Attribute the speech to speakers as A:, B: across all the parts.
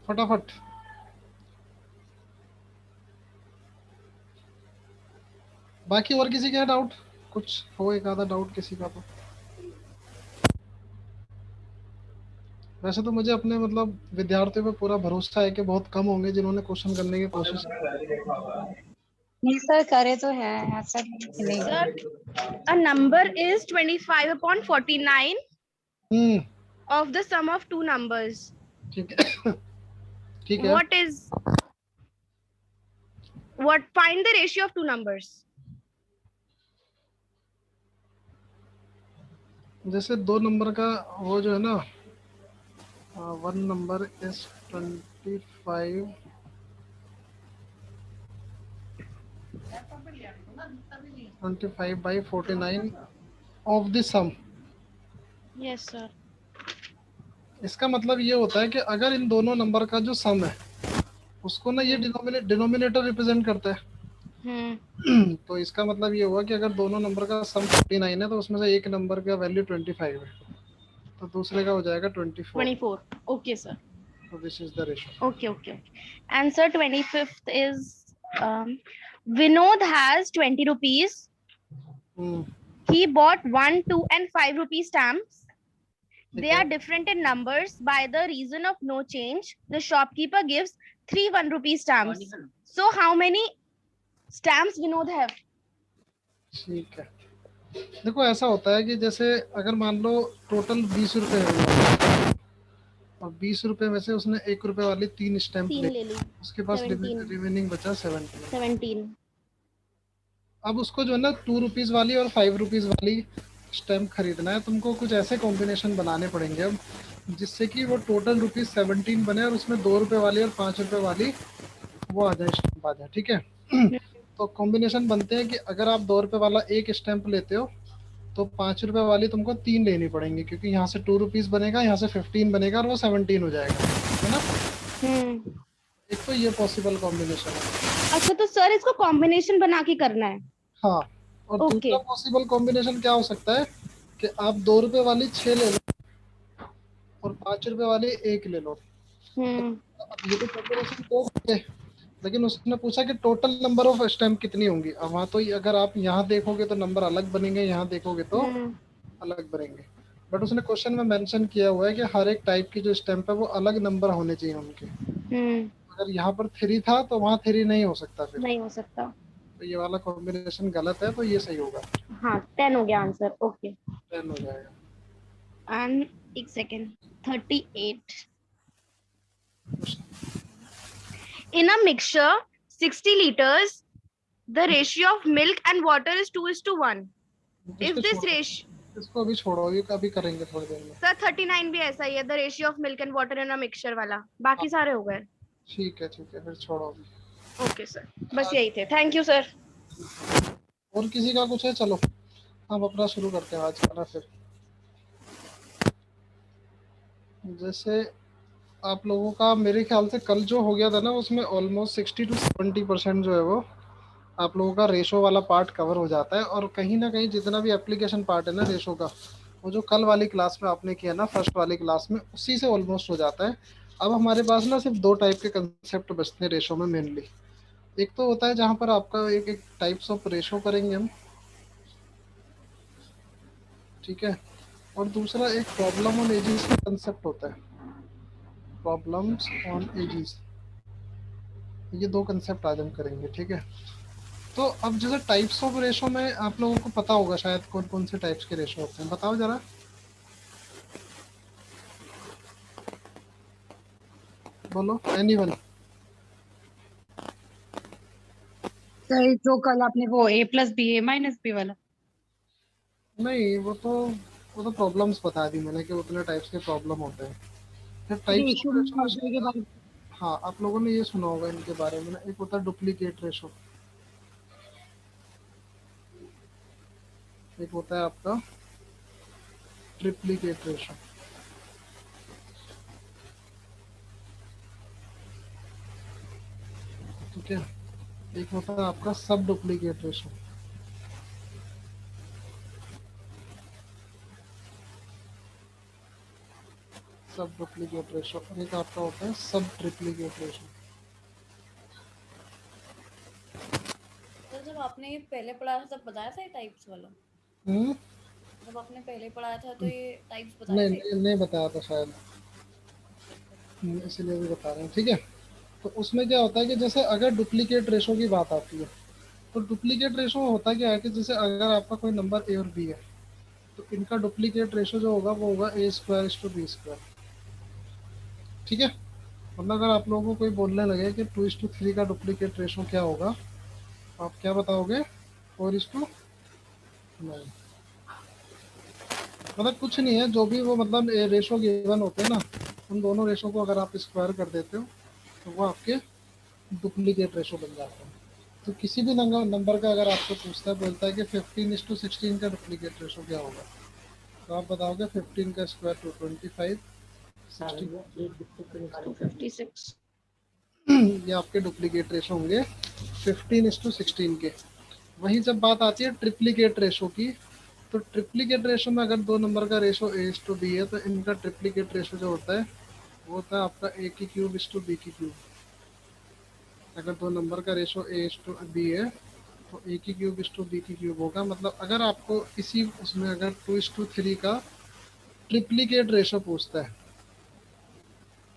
A: फटाफट। बाकी और किसी का डाउट, कुछ हो एक आधा डाउट किसी का तो। वैसे तो मुझे अपने मतलब विद्यार्थियों पे पूरा भरोसा है कि बहुत कम होंगे जिन्होंने क्वेश्चन करने की कोशिश की।
B: नहीं सर, करे तो है, ऐसा नहीं।
C: Sir, a number is 25 upon 49
A: hmm,
C: of the sum of two numbers.
A: ठीक है। ठीक है,
C: Find the ratio of two numbers.
A: जैसे दो नंबर का वो जो है ना, one number is 25 by 49 of the sum.
C: Yes, sir.
A: इसका मतलब ये होता है कि अगर इन दोनों नंबर का जो सम है उसको ना ये डिनोमिनेटर रिप्रेजेंट करता है। तो इसका मतलब ये हुआ कि अगर दोनों नंबर का सम 49 है तो उसमें से एक नंबर का वैल्यू 25 है, तो दूसरे का हो जाएगा 24।
C: 24. Okay, sir.
A: तो this is the ratio.
C: Okay. Answer 25th is Vinod has 20 rupees. He bought 1, 2, and 5 rupee stamps. They are different in numbers. By the reason of no change, the shopkeeper gives 3 1 rupee stamps. So, how many stamps Vinod have?
A: ठीक है, देखो ऐसा होता है कि जैसे अगर मान लो टोटल 20 रुपए है और 20 रुपए में से उसने 1 रुपए वाली 3 स्टैंप
C: तीन ले ली,
A: उसके पास
C: 17.
A: रिमेनिंग बचा 17।
C: 17.
A: अब उसको जो है ना 2 रुपीज वाली और 5 रुपीज वाली स्टैंप खरीदना है, तुमको कुछ ऐसे कॉम्बिनेशन बनाने पड़ेंगे अब जिससे कि वो टोटल रुपीज 17 बने और उसमें 2 रुपए वाली और 5 रुपए वाली वो आ जाए, स्टैंप आ जाए। ठीक है। तो कॉम्बिनेशन बनते हैं कि अगर आप 2 रुपए वाला एक स्टैंप लेते हो तो 5 रुपए वाली तुमको 3 लेनी पड़ेंगी, क्योंकि यहाँ से 2 रुपीज बनेगा, यहाँ से 15 बनेगा और वो 17 हो जाएगा, है ना। एक तो ये पॉसिबल कॉम्बिनेशन है।
C: अच्छा, तो सर इसको कॉम्बिनेशन बना के करना है।
A: हाँ, और दूसरा पॉसिबल कॉम्बिनेशन क्या हो सकता है कि आप 2 रुपए वाली 6 ले लो और 5 रुपए वाली 1 ले लो। अब ये तो कॉम्बिनेशन दो हो गए, लेकिन उसने पूछा कि टोटल नंबर ऑफ स्टैम्प कितनी होंगी। अब वहाँ तो अगर आप यहाँ देखोगे तो नंबर अलग बनेंगे, यहाँ देखोगे तो अलग बनेंगे। बट उसने क्वेश्चन में मेंशन किया हुआ है कि हर एक टाइप की जो स्टैम्प है वो अलग नंबर होने चाहिए उनके। अगर यहाँ पर 3 था तो वहाँ 3 नहीं हो सकता, फिर
C: नहीं हो सकता।
A: तो ये वाला कॉम्बिनेशन गलत है, तो ये सही होगा।
C: हाँ, 10 हो गया आंसर। ओके।
A: 10 हो जाएगा।
C: And एक second, 38. In a mixture 60 liters, the ratio of milk and water is 2:1. If this ratio,
A: इसको अभी छोड़ो, ये कभी करेंगे थोड़ी देर में।
C: सर 39 भी ऐसा ही है, the ratio of milk and water in a mixture वाला। बाकी सारे हो गए।
A: ठीक है फिर छोड़ो अभी।
C: ओके सर, बस यही थे। Thank you sir.
A: और किसी का कुछ है? चलो हम अपना शुरू करते हैं आज का ना। फिर जैसे आप लोगों का मेरे ख्याल से कल जो हो गया था ना, उसमें ऑलमोस्ट 60 to 70% जो है वो आप लोगों का रेशो वाला पार्ट कवर हो जाता है। और कहीं ना कहीं जितना भी एप्लीकेशन पार्ट है ना रेशो का, वो जो कल वाली क्लास में आपने किया ना, फर्स्ट वाली क्लास में, उसी से ऑलमोस्ट हो जाता है। अब हमारे पास ना सिर्फ 2 टाइप के कंसेप्ट बचते हैं रेशो में मेनली। एक तो होता है जहाँ पर आपका एक एक टाइप्स ऑफ रेशो करेंगे हम, ठीक है। और दूसरा एक प्रॉब्लम ऑन एजेस का कंसेप्ट होता है, प्रॉब्लम्स ऑन एजेस। ये 2 कंसेप्ट आज हम करेंगे, ठीक है। तो अब जैसे टाइप्स ऑफ रेशो में आप लोगों को पता होगा शायद कौन कौन से टाइप्स के रेशो होते हैं, बताओ जरा। बोलो एनीवन।
B: सर जो कल आपने वो A+B A-B वाला।
A: नहीं, वो तो प्रॉब्लम्स बता दी मैंने कि उतने टाइप्स के प्रॉब्लम होते हैं। फिर टाइप्स
B: रेशियो
A: ऑफ
B: के बारे में।
A: हाँ, आप लोगों ने ये सुना होगा इनके बारे में ना। एक होता है डुप्लीकेट रेशो, एक होता है आपका ट्रिप्लीकेट रेशो, ठीक है। एक होता है आपका सब डुप्लीकेट रेशो। सब डुप्लीकेट रेशो, एक आपका होता है सब ट्रिप्लीकेट रेशो।
D: तो जब आपने ये पहले पढ़ा था तब बताया था ये टाइप्स वाला?
A: हम्म,
D: जब आपने पहले पढ़ाया था तो ये टाइप्स बताए
A: नहीं
D: थे?
A: नहीं नहीं बताया था शायद, इसीलिए भी बता रहे हैं, ठीक है। तो उसमें क्या होता है कि जैसे अगर डुप्लीकेट रेशो की बात आती है, तो डुप्लीकेट रेशो होता क्या है कि जैसे अगर आपका कोई नंबर ए और बी है, तो इनका डुप्लीकेट रेशो जो होगा वो होगा ए स्क्वायर इस टू बी स्क्वायर, ठीक है। मतलब अगर आप लोगों को कोई बोलने लगे कि 2:3 का डुप्लीकेट रेशो क्या होगा, तो आप क्या बताओगे? 4:9। मतलब कुछ नहीं है, जो भी वो मतलब रेशो गिवन होते हैं ना, उन दोनों रेशो को अगर आप स्क्वायर कर देते हो तो वो आपके डुप्लीकेट रेशो बन जाते हैं। तो किसी भी नंबर का अगर आपको पूछता है, बोलता है कि 15:16 का डुप्लीकेट रेशो क्या होगा, तो आप बताओगे 15 का स्क्वायर 225,
B: 56।
A: ये आपके डुप्लीकेट रेशो होंगे 15:16 के। वहीं जब बात आती है ट्रिप्लीकेट रेशो की, तो ट्रिप्लीकेट रेशो में अगर दो नंबर का रेशो ए इस टू बी है, तो इनका ट्रिप्लीकेट रेशो जो होता है वो होता है आपका ए की क्यूब इस टू बी की क्यूब। अगर दो नंबर का रेशो ए इस टू बी है, तो ए की क्यूब इस टू बी की क्यूब होगा। मतलब अगर आपको इसी उसमें अगर 2:3 का ट्रिप्लीकेट रेशो पूछता है,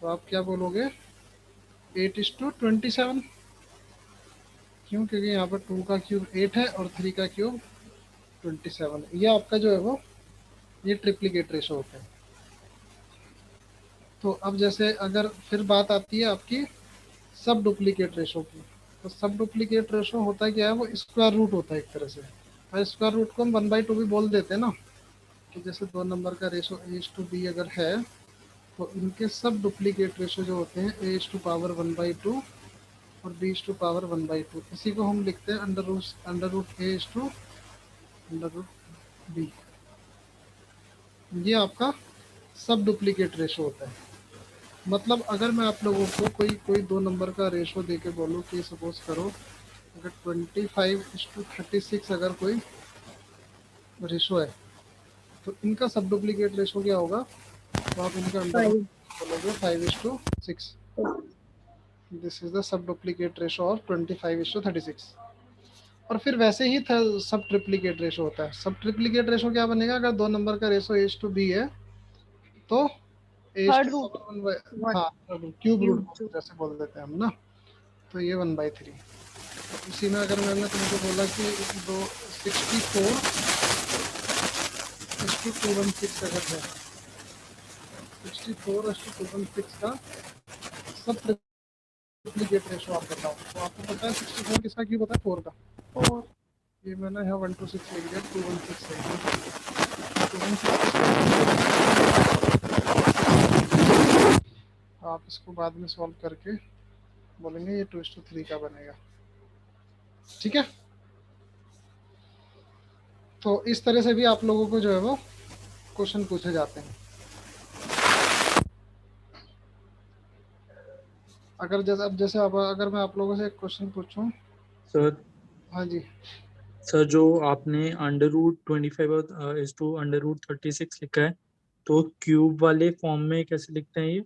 A: तो आप क्या बोलोगे? 8:27। क्यों? क्योंकि यहाँ पर 2 का क्यूब 8 है और 3 का क्यूब 27 है। ये आपका जो है वो ये ट्रिप्लीकेट रेशो होता है। तो अब जैसे अगर फिर बात आती है आपकी सब डुप्लीकेट रेशो की, तो सब डुप्लीकेट रेशो होता क्या है? वो स्क्वायर रूट होता है एक तरह से। और स्क्वायर रूट को हम 1/2 भी बोल देते हैं ना, कि जैसे दो नंबर का रेशो ए इस टू बी अगर है, तो इनके सब डुप्लीकेट रेशो जो होते हैं ए इस टू पावर 1/2 और बी इस टू पावर 1/2, इसी को हम लिखते हैं अंडर रूट ए इस टू अंडर रूट बी। ये आपका सब डुप्लीकेट रेशो होता है। मतलब अगर मैं आप लोगों को कोई कोई दो नंबर का रेशो दे के बोलूँ कि सपोज करो अगर 25:36 अगर कोई रेशो है, तो इनका सब डुप्लीकेट रेशो क्या होगा? तो आप इनका अंडर
B: 5।
A: बोलोगे 5:6। This is the sub duplicate ratio of 25:36। और फिर वैसे ही सब ट्रिप्लीकेट रेशो होता है। सब ट्रिप्लीकेट रेशो क्या बनेगा? अगर दो नंबर का रेशो एस टू बी है, तो as
C: third
A: to
C: root.
A: Power one,
B: What?
A: हाँ क्यूब रूट
B: You.
A: जैसे बोल देते हैं हम ना, तो ये 1/3। इसी में अगर मैंने तुमको बोला कि दो 64:216 अगर है, 64:216 का सब ट्रिप्लीकेट रेशो आप बताओ। तो आपको पता है 64 किसका क्यूब होता है? 4 का।
C: 4।
A: ये मैंने यहाँ 126 लिख दिया, 216 है। 216 आप इसको बाद में सॉल्व करके बोलेंगे ये 2:3 का बनेगा, ठीक है। तो इस तरह से भी आप लोगों को जो है वो क्वेश्चन पूछे जाते हैं। अगर जैसे अब जैसे अब अगर मैं आप लोगों से एक क्वेश्चन पूछूं।
E: सर
A: हाँ जी।
E: सर जो आपने under root 25 is to under root 36 लिखा है, तो क्यूब वाले फॉर्म में कैसे लिखते हैं ये?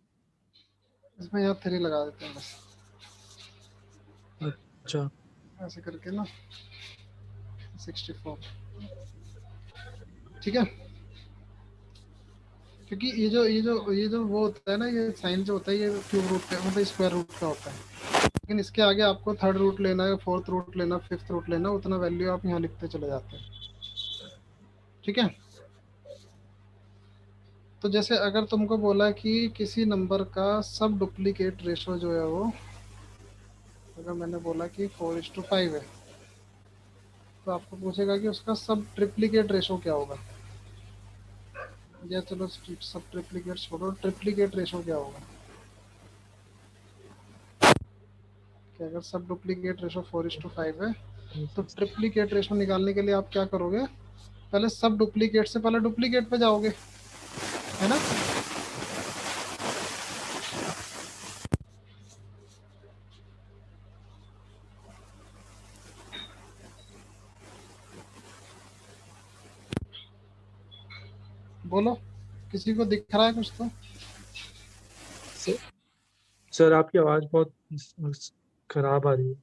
A: इसमें यहाँ 3 लगा देते हैं बस,
E: अच्छा
A: ऐसे करके ना 64, ठीक है। क्योंकि ये जो वो होता है ना, ये साइन जो होता है ये क्यूब रूट का मतलब स्क्वायर रूट का होता है। लेकिन इसके आगे आपको थर्ड रूट लेना है, फोर्थ रूट लेना, फिफ्थ रूट लेना, उतना वैल्यू आप यहाँ लिखते चले जाते हैं, ठीक है। तो जैसे अगर तुमको बोला कि किसी नंबर का सब डुप्लीकेट रेशो जो है वो, अगर मैंने बोला कि 4:5 है, तो आपको पूछेगा कि उसका सब ट्रिप्लीकेट रेशो क्या होगा। या चलो सब ट्रिप्लीकेट छोड़ो, ट्रिप्लीकेट रेशो क्या होगा? कि अगर सब डुप्लीकेट रेशो 4:5 है, तो ट्रिप्लीकेट रेशो निकालने के लिए आप क्या करोगे? पहले सब डुप्लीकेट से पहले डुप्लीकेट पे जाओगे, है ना। बोलो, किसी को दिख रहा है कुछ तो?
E: सर आपकी आवाज बहुत खराब आ रही है।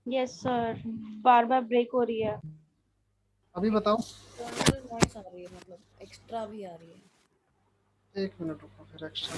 C: यस सर, बार बार ब्रेक हो रही है।
A: अभी बताओ।
D: एक्सटर्नल नॉइस आ रही है, मतलब एक्स्ट्रा भी आ रही है।
A: 1 मिनट रुको फिर एक्स्ट्रा।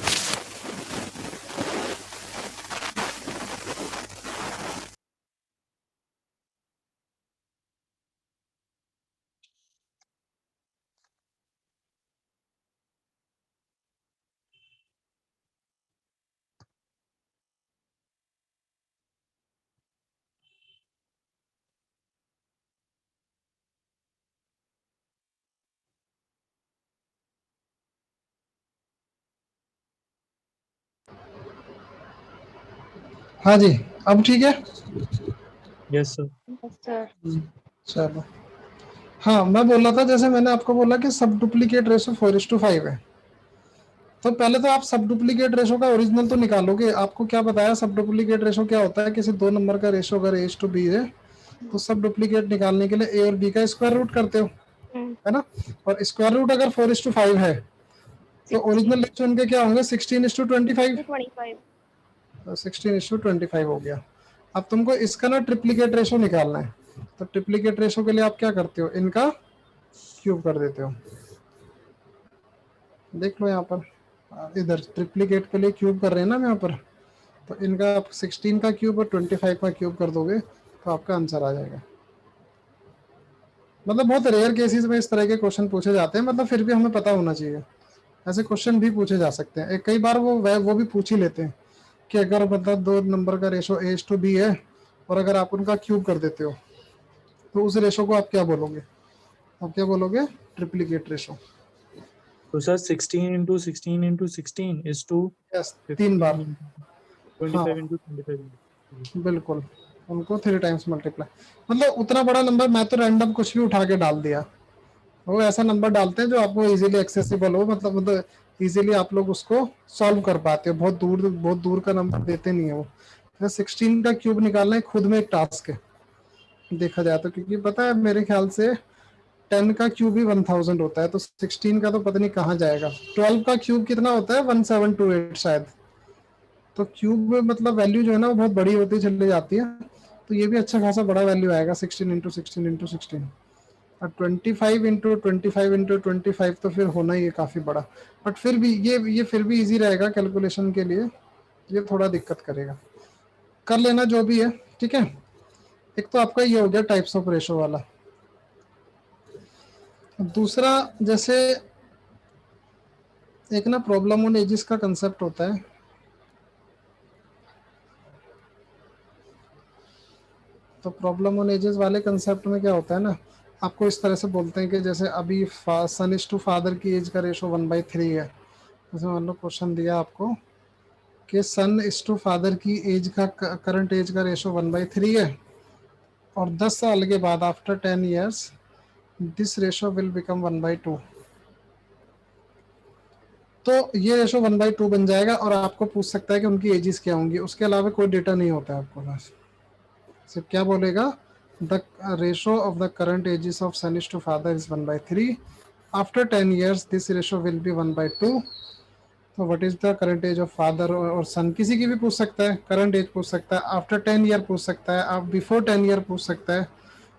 A: हाँ जी, अब ठीक है।
E: Yes sir.
C: Yes sir.
A: चलो, हाँ मैं बोल रहा था, जैसे मैंने आपको बोला कि सब डुप्लीकेट रेशो 4:5 है, तो पहले तो आप सब डुप्लीकेट रेशो का ओरिजिनल तो निकालोगे। आपको क्या बताया सब डुप्लीकेट रेशो क्या होता है? किसी दो नंबर का रेशो अगर A:B है तो सब डुप्लीकेट निकालने के लिए A और B का स्क्वायर रूट करते हो, है ना। और स्क्वायर रूट अगर 4:5 है तो ओरिजिनल रेशो इनके क्या होंगे? 16:25।
C: 25।
A: 16:25 हो गया। अब तुमको इसका ना ट्रिप्लीकेट रेशो निकालना है, तो ट्रिप्लीकेट रेशो के लिए आप क्या करते हो? इनका क्यूब कर देते हो। देख लो यहाँ पर, इधर ट्रिप्लीकेट के लिए क्यूब कर रहे हैं ना यहाँ पर, तो इनका आप 16 का क्यूब और 25 का क्यूब कर दोगे तो आपका आंसर आ जाएगा। मतलब बहुत रेयर केसेस में इस तरह के क्वेश्चन पूछे जाते हैं, मतलब फिर भी हमें पता होना चाहिए। ऐसे क्वेश्चन भी पूछे जा सकते हैं। कई बार वो भी पूछ ही लेते हैं कि अगर मतलब दो नंबर का रेशो A:B है और अगर आप उनका क्यूब कर देते हो तो उस रेशो को आप क्या बोलोगे? आप क्या बोलोगे? Triplicate ratio.
E: तो sir 16 into 16 into 16 is to
A: yes, 3 बार।
E: 15
A: हाँ
E: 25 into 25।
A: बिल्कुल, उनको 3 टाइम्स मल्टीप्लाई। मतलब उतना बड़ा नंबर मैं तो रैंडम कुछ भी उठा के डाल दिया। वो ऐसा नंबर डालते हैं जो आपको इजीली एक्सेसिबल हो, मतलब इजीली आप लोग उसको सॉल्व कर पाते हो। बहुत दूर का नंबर देते नहीं है वो। 16 का क्यूब निकालना है खुद में एक टास्क है देखा जाए तो, क्योंकि पता है मेरे ख्याल से 10 का क्यूब ही 1000 होता है, तो 16 का तो पता नहीं कहाँ जाएगा। 12 का क्यूब कितना होता है? 1728 शायद। तो क्यूब में मतलब वैल्यू जो है ना वो बहुत बड़ी होती चली जाती है, तो ये भी अच्छा खासा बड़ा वैल्यू आएगा 16 × 16 × 16। और 25 × 25 × 25 तो फिर होना ही है काफ़ी बड़ा। बट फिर भी ये फिर भी इजी रहेगा कैलकुलेशन के लिए, ये थोड़ा दिक्कत करेगा। कर लेना जो भी है, ठीक है। एक तो आपका ये हो गया टाइप्स ऑफ रेशो वाला। दूसरा, जैसे एक ना प्रॉब्लम ऑन एजिस का कंसेप्ट होता है। तो प्रॉब्लम ऑन एजेस वाले कंसेप्ट में क्या होता है ना, आपको इस तरह से बोलते हैं कि जैसे अभी सन इज टू फादर की एज का रेशो 1/3 है। जैसे मान लो क्वेश्चन दिया आपको कि सन इज टू फादर की एज का करंट एज का रेशो 1/3 है और 10 साल के बाद after 10 years this ratio will become 1/2। तो ये रेशो 1/2 बन जाएगा और आपको पूछ सकता है कि उनकी एजेस क्या होंगी। उसके अलावा कोई डेटा नहीं होता है आपको पास। सिर्फ क्या बोलेगा? The ratio of the current ages of son is to father is 1/3। After 10 years this ratio will be 1/2। तो what is the current age of father और सन? किसी की भी पूछ सकता है, करंट एज पूछ सकता है, आफ्टर 10 ईयर पूछ सकता है, आप बिफोर 10 ईयर पूछ सकता है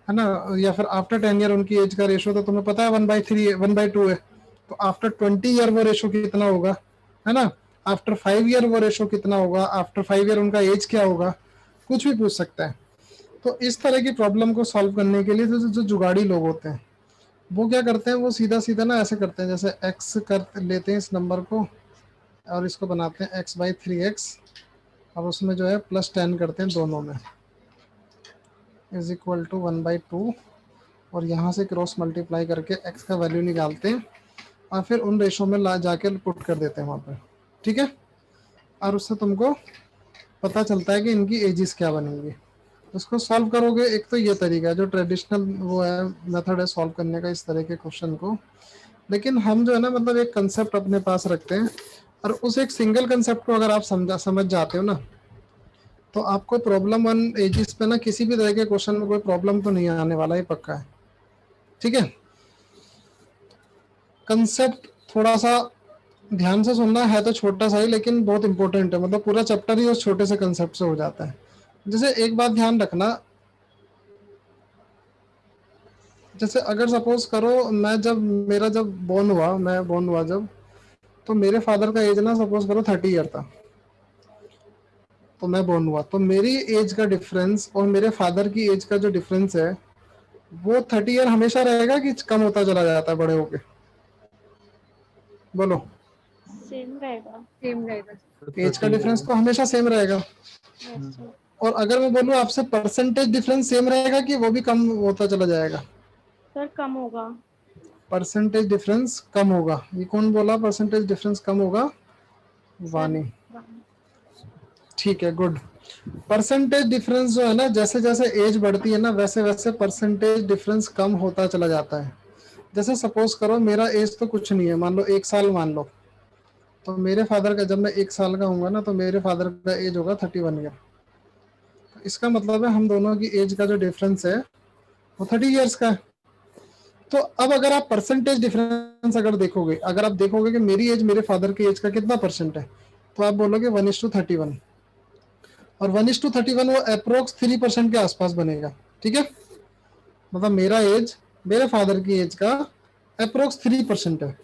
A: ना। या फिर आफ्टर 10 ईयर उनकी एज का रेशो तो तुम्हें पता है 1/3 है, 1/2 है। तो आफ्टर 20 ईयर वो रेशो कितना होगा, है ना। आफ्टर 5 ईयर वो रेशो कितना होगा, आफ्टर 5 ईयर उनका एज क्या होगा, कुछ भी पूछ सकता है। तो इस तरह की प्रॉब्लम को सॉल्व करने के लिए जो जुगाड़ी लोग होते हैं वो क्या करते हैं, वो सीधा सीधा ना ऐसे करते हैं, जैसे एक्स कर लेते हैं इस नंबर को और इसको बनाते हैं x/3x। अब उसमें जो है +10 करते हैं दोनों में, इज इक्वल टू 1/2। और यहाँ से क्रॉस मल्टीप्लाई करके x का वैल्यू निकालते हैं और फिर उन रेशो में ला जाके पुट कर देते हैं वहाँ पर, ठीक है। और उससे तुमको पता चलता है कि इनकी एजेस क्या बनेंगी। उसको सॉल्व करोगे। एक तो ये तरीका है जो ट्रेडिशनल वो है, मेथड है सॉल्व करने का इस तरह के क्वेश्चन को। लेकिन हम जो है ना मतलब एक कंसेप्ट अपने पास रखते हैं और उस एक सिंगल कंसेप्ट को अगर आप समझ जाते हो ना तो आपको प्रॉब्लम ऑन एजिस पे ना किसी भी तरह के क्वेश्चन में कोई प्रॉब्लम तो नहीं आने वाला, ही पक्का है, ठीक है। कंसेप्ट थोड़ा सा ध्यान से सुनना है तो छोटा सा ही, लेकिन बहुत इंपॉर्टेंट है, मतलब पूरा चैप्टर ही उस छोटे से कंसेप्ट से हो जाता है। जैसे एक बात ध्यान रखना, जैसे अगर सपोज करो मेरा जब बोर्न हुआ जब, तो मेरे फादर का एज ना सपोज करो 30 ईयर था, तो मैं बोर्न हुआ, तो मेरी एज का डिफरेंस और मेरे फादर की एज का जो डिफरेंस है वो 30 ईयर हमेशा रहेगा कि कम होता चला जाता है बड़े होके? बोलो।
C: सेम रहेगा।
B: सेम रहेगा।
A: एज का डिफरेंस तो हमेशा सेम रहेगा।
C: Yes, sir.
A: और अगर मैं बोलूँ आपसे परसेंटेज डिफरेंस सेम रहेगा कि वो भी कम होता चला जाएगा?
C: सर कम होगा।
A: परसेंटेज डिफरेंस कम होगा। ये कौन बोला परसेंटेज डिफरेंस कम होगा? वानी। ठीक है, गुड। परसेंटेज डिफरेंस जो है ना, जैसे जैसे एज बढ़ती है ना वैसे वैसे परसेंटेज डिफरेंस कम होता चला जाता है। जैसे सपोज करो मेरा एज तो कुछ नहीं है, मान लो 1 साल मान लो, तो मेरे फादर का जब मैं 1 साल का होऊंगा ना तो मेरे फादर का एज होगा 31 ईयर। इसका मतलब है हम दोनों की एज का जो डिफरेंस है वो 30 ईयर्स का है। तो अब अगर आप परसेंटेज डिफरेंस अगर देखोगे, अगर आप देखोगे कि मेरी एज मेरे फादर की एज का कितना परसेंट है, तो आप बोलोगे 1:31। और 1:31 वो अप्रोक्स 3% के आसपास बनेगा। ठीक है, मतलब मेरा एज मेरे फादर की एज का अप्रोक्स 3% है।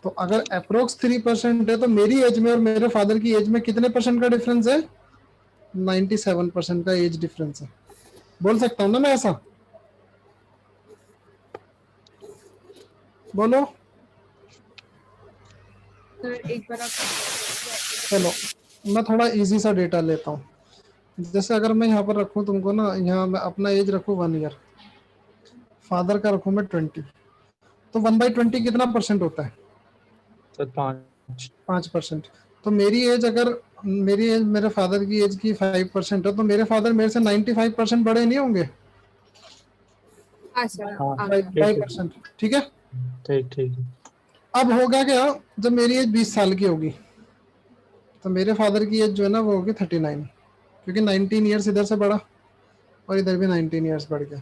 A: तो अगर अप्रोक्स 3% है तो मेरी एज में और मेरे फादर की एज में कितने परसेंट का डिफरेंस है? 97% का एज डिफरेंस है। बोल सकता हूँ ना मैं ऐसा? बोलो।
B: सर एक बार आप
A: चलो मैं थोड़ा इजी सा डेटा लेता हूँ। जैसे अगर मैं यहाँ पर रखूँ तुमको ना, यहाँ मैं अपना एज रखूँ 1 ईयर, फादर का रखूँ मैं 20, तो 1/20 कितना परसेंट होता है?
E: सर 5।
A: 5%। तो मेरी एज अगर मेरी एज मेरे फादर की एज की 5% है, तो मेरे फादर मेरे से 95% बड़े नहीं होंगे?
B: हाँ सर
E: हाँ
B: आ गया।
E: ठीक है
A: 5%। ठीक है।
E: ठीक ठीक है।
A: अब होगा क्या, जब मेरी एज 20 साल की होगी तो मेरे फादर की एज जो है ना वो होगी 39, क्योंकि 19 ईयर्स इधर से बढ़ा और इधर भी 19 ईयर्स बढ़ गया।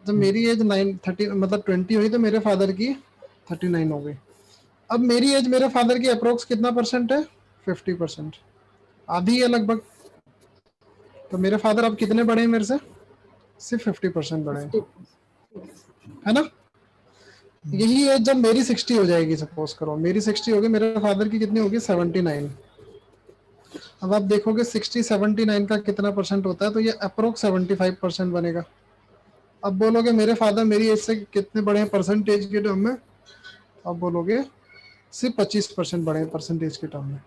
A: जब मेरी एज 30 मतलब 20 हुई तो मेरे फादर की 39 हो गई। अब मेरी एज मेरे फादर की अप्रोक्स कितना परसेंट है? 50%, आधी है लगभग। तो मेरे फादर अब कितने बड़े हैं मेरे से? सिर्फ 50% बड़े हैं, है ना? यही एज जब मेरी 60 हो जाएगी, सपोज करो मेरी 60 होगी, मेरे फादर की कितनी होगी? 79। अब आप देखोगे 60 79 का कितना परसेंट होता है, तो ये अप्रोक्स 75% बनेगा। अब बोलोगे मेरे फादर मेरी एज से कितने बड़े हैं परसेंटेज के टर्म में? अब बोलोगे सिर्फ 25% बड़े हैं परसेंटेज के टर्म में।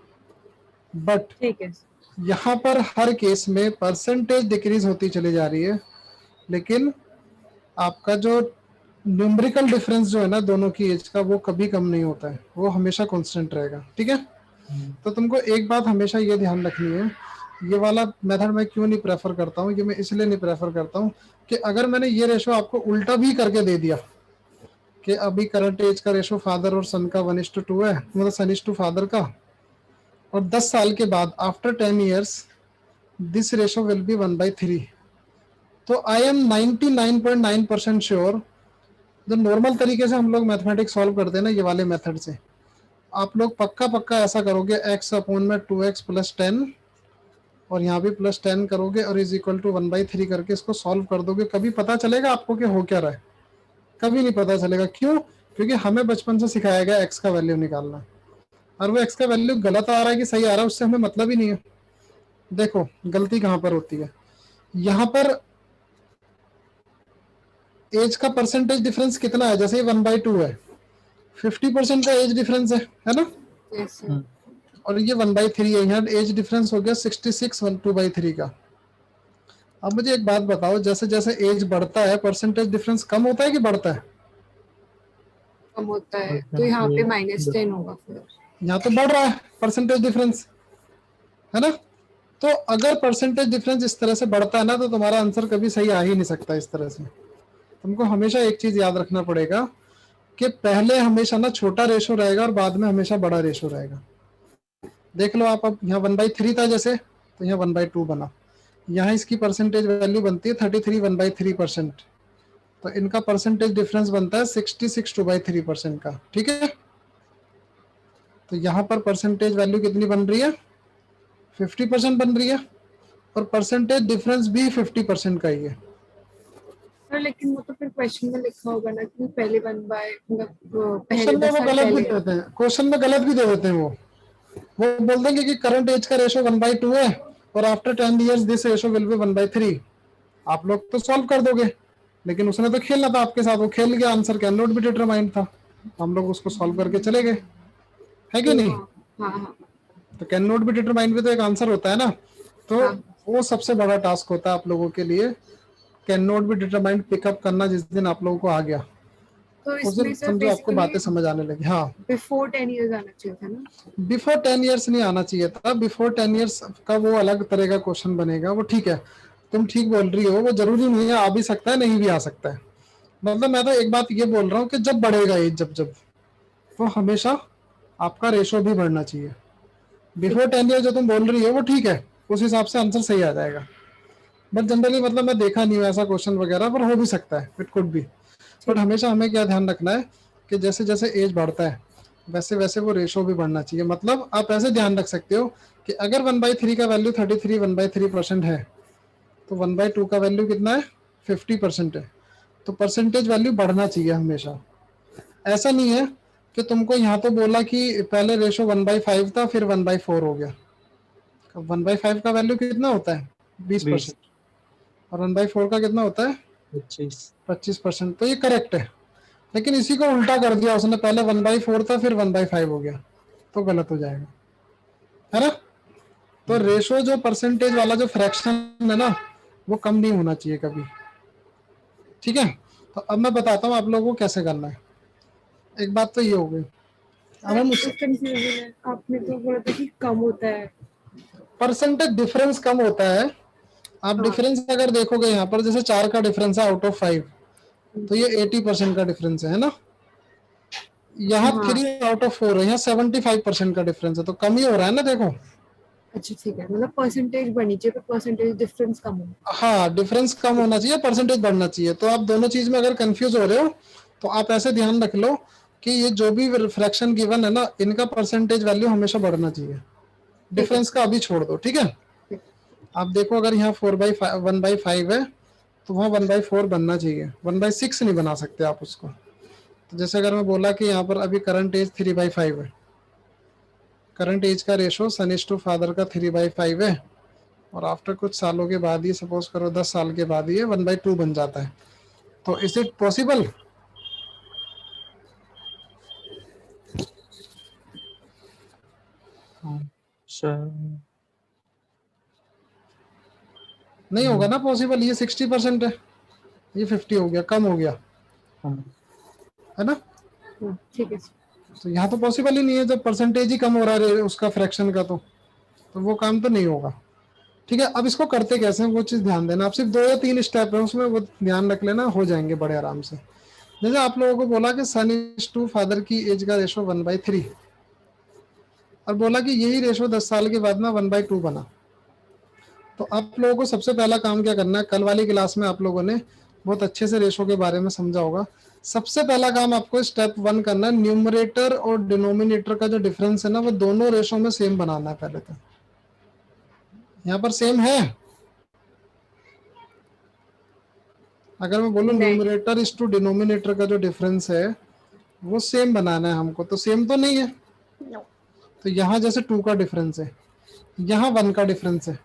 A: बट
B: ठीक है।
A: यहाँ पर हर केस में परसेंटेज डिक्रीज होती चली जा रही है, लेकिन आपका जो न्यूमेरिकल डिफरेंस जो है ना दोनों की एज का, वो कभी कम नहीं होता है, वो हमेशा कांस्टेंट रहेगा। ठीक है, तो तुमको एक बात हमेशा ये ध्यान रखनी है, ये वाला मेथड मैं क्यों नहीं प्रेफर करता हूँ, ये मैं इसलिए नहीं प्रेफर करता हूँ कि अगर मैंने ये रेशो आपको उल्टा भी करके दे दिया कि अभी करंट एज का रेशो फादर और सन का 1:2 है, मतलब सन इज टू फादर का, और 10 साल के बाद after 10 years this ratio will B 1/3, तो आई एम 99.9% श्योर, जो नॉर्मल तरीके से हम लोग मैथमेटिक्स सॉल्व करते हैं ना ये वाले मेथड से, आप लोग पक्का पक्का ऐसा करोगे x/2x + 10 और यहाँ भी +10 करोगे और इज इक्वल टू 1/3 करके इसको सॉल्व कर दोगे। कभी पता चलेगा आपको कि हो क्या रहा है? कभी नहीं पता चलेगा। क्यों? क्योंकि हमें बचपन से सिखाया गया x का वैल्यू निकालना, और वो x का वैल्यू गलत आ रहा है कि सही आ रहा है उससे हमें मतलब ही नहीं है। देखो गलती कहाँ पर होती है, यहाँ पर एज का परसेंटेज डिफरेंस कितना है? जैसे 1/2 है, 50% का एज डिफरेंस है ना?
B: Yes sir.
A: और ये 1/3 है, यहाँ एज डिफरेंस हो गया 66 2/3 का। अब मुझे एक बात बताओ, जैसे जैसे एज बढ़ता है परसेंटेज डिफरेंस कम होता है कि बढ़ता है?
B: कम होता है, तो यहाँ पे -10 होगा फिर।
A: यहाँ तो बढ़ रहा है परसेंटेज डिफरेंस, है ना? तो अगर परसेंटेज डिफरेंस इस तरह से बढ़ता है ना तो तुम्हारा आंसर कभी सही आ ही नहीं सकता इस तरह से। तुमको हमेशा एक चीज याद रखना पड़ेगा कि पहले हमेशा ना छोटा रेशो रहेगा और बाद में हमेशा बड़ा रेशो रहेगा। देख लो आप, अब यहाँ 1/3 था जैसे, तो यहाँ 1/2 बना, यहाँ इसकी परसेंटेज वैल्यू बनती है 33 1/3%, तो इनका परसेंटेज डिफरेंस बनता है 66 2/3% का। ठीक है, तो यहाँ पर परसेंटेज वैल्यू कितनी बन रही है, 50% बन रही है, और परसेंटेज डिफरेंस भी 50% का ही है।
B: सर लेकिन वो तो फिर क्वेश्चन में लिखा होगा ना कि पहले 1/, मतलब पहले
A: क्वेश्चन में
B: 10
A: वो
B: साल
A: गलत भी
B: पहले।
A: दे देते हैं, क्वेश्चन में गलत भी दे देते हैं। वो बोल देंगे कि करंट एज का रेशो 1/2 है और after 10 years this ratio will B 1/3। आप लोग तो सॉल्व कर दोगे, लेकिन उसने तो खेलना था आपके साथ, वो खेल गया, answer can not be determined था, हम लोग उसको सॉल्व करके चले गए, है कि नहीं?
B: हाँ हाँ
A: तो कैन नॉट बी डिटरमाइंड भी तो एक आंसर होता है ना, तो
B: हाँ।
A: वो सबसे बड़ा टास्क होता है आप लोगों के लिए, can not be determined pickup करना। जिस दिन आप लोगों को आ गया
B: तो
A: उस दिन
B: इसमें सर
A: समझो आपको बातें
B: बेसिकली
A: समझ आने लगी। हाँ,
B: बिफोर 10 इयर्स आना चाहिए था ना?
A: बिफोर 10 years नहीं आना चाहिए था, बिफोर 10 years का वो अलग तरह का क्वेश्चन बनेगा, वो ठीक है, तुम ठीक बोल रही हो, वो जरूरी नहीं है, आ भी सकता है, नहीं भी आ सकता है। मतलब मैं तो एक बात ये बोल रहा हूँ कि जब बढ़ेगा एज, जब जब तो हमेशा आपका रेशो भी बढ़ना चाहिए। बिफोर 10 years जो तुम बोल रही हो वो ठीक है, उस हिसाब से आंसर सही आ जाएगा, बट जनरली मतलब मैं देखा नहीं हूँ ऐसा क्वेश्चन वगैरह, पर हो भी सकता है, इट कुड बी। बट हमेशा हमें क्या ध्यान रखना है कि जैसे जैसे एज बढ़ता है वैसे वैसे वो रेशो भी बढ़ना चाहिए। मतलब आप ऐसे ध्यान रख सकते हो कि अगर 1/3 का वैल्यू 33 1/3% है, तो 1/2 का वैल्यू कितना है, 50% है, तो परसेंटेज वैल्यू बढ़ना चाहिए हमेशा। ऐसा नहीं है कि तुमको यहाँ तो बोला कि पहले रेशो 1/5 था फिर 1/4 हो गया। 1/5 का वैल्यू कितना होता है, 20%,
E: 20,
A: और 1/4 का कितना होता है,
E: 25।
A: 25%। तो ये करेक्ट है, लेकिन इसी को उल्टा कर दिया उसने, पहले 1/4 था फिर 1/5 हो गया, तो गलत हो जाएगा, है ना? तो रेशो जो परसेंटेज वाला जो फ्रैक्शन है ना, वो कम नहीं होना चाहिए कभी, ठीक है? तो अब मैं बताता हूँ आप लोगों को कैसे करना है। एक बात तो ये हो गई, अब हम उस
B: कंफ्यूजन है, आपने तो बोला था कि कम होता है।
A: परसेंटेज डिफरेंस कम होता है। आप
B: हाँ।
A: डिफरेंस अगर देखोगे यहाँ पर, जैसे 4 का डिफरेंस है आउट ऑफ 5, तो ये 80% का डिफरेंस है ना? यहाँ
B: हाँ
A: 3 आउट ऑफ 4 है, यहाँ 75% का डिफरेंस है, तो कम ही हो रहा है ना, देखो।
B: अच्छा ठीक है, मतलब परसेंटेज बढ़नी चाहिए पर परसेंटेज डिफरेंस कम हो।
A: हाँ, डिफरेंस कम होना चाहिए, परसेंटेज बढ़ना चाहिए। तो आप दोनों चीज में अगर कंफ्यूज हो रहे हो तो आप ऐसे ध्यान रख लो कि ये जो भी फ्रैक्शन गिवन है ना, इनका परसेंटेज वैल्यू हमेशा बढ़ना चाहिए,
B: ठीक है
A: डिफरेंस का अभी छोड़ दो, ठीक है?
B: ठीक।
A: आप देखो अगर यहाँ 1/5 है तो वहाँ 1/4 बनना चाहिए, 1/6 नहीं बना सकते आप उसको। तो जैसे अगर मैं बोला कि यहाँ पर अभी करंट एज 3/5 है, करंट एज का ratio son is to father का 3/5 है, और आफ्टर कुछ सालों के बाद ही, सपोज करो 10 साल के बाद ये 1/2 बन जाता है, तो इज इट पॉसिबल?
E: अच्छा,
A: नहीं होगा ना पॉसिबल, ये 60% है, ये 50 हो गया, कम हो गया,
E: हाँ,
A: है ना?
B: ठीक है।
A: तो यहाँ तो पॉसिबल ही नहीं है, जब परसेंटेज ही कम हो रहा है उसका फ्रैक्शन का, तो वो काम तो नहीं होगा, ठीक है? अब इसको करते कैसे हैं वो चीज ध्यान देना, आप सिर्फ 2 या 3 स्टेप है उसमें, वो ध्यान रख लेना, हो जाएंगे बड़े आराम से। जैसे आप लोगों को बोला कि सन इज टू फादर की एज का रेशो 1/3, और बोला कि यही रेशो 10 साल के बाद में 1/2 बना, तो आप लोगों को सबसे पहला काम क्या करना है, कल वाली क्लास में आप लोगों ने बहुत अच्छे से रेशो के बारे में समझा होगा। सबसे पहला काम आपको स्टेप 1 करना है, न्यूमरेटर और डिनोमिनेटर का जो डिफरेंस है ना, वो दोनों रेशो में सेम बनाना है पहले तो। यहाँ पर सेम है, अगर मैं बोलूँ
B: नहीं।
A: न्यूमरेटर इज टू डिनोमिनेटर का जो डिफरेंस है वो सेम बनाना है हमको, तो सेम तो नहीं है।
C: No.
A: तो यहाँ जैसे 2 का डिफरेंस है, यहाँ 1 का डिफरेंस है।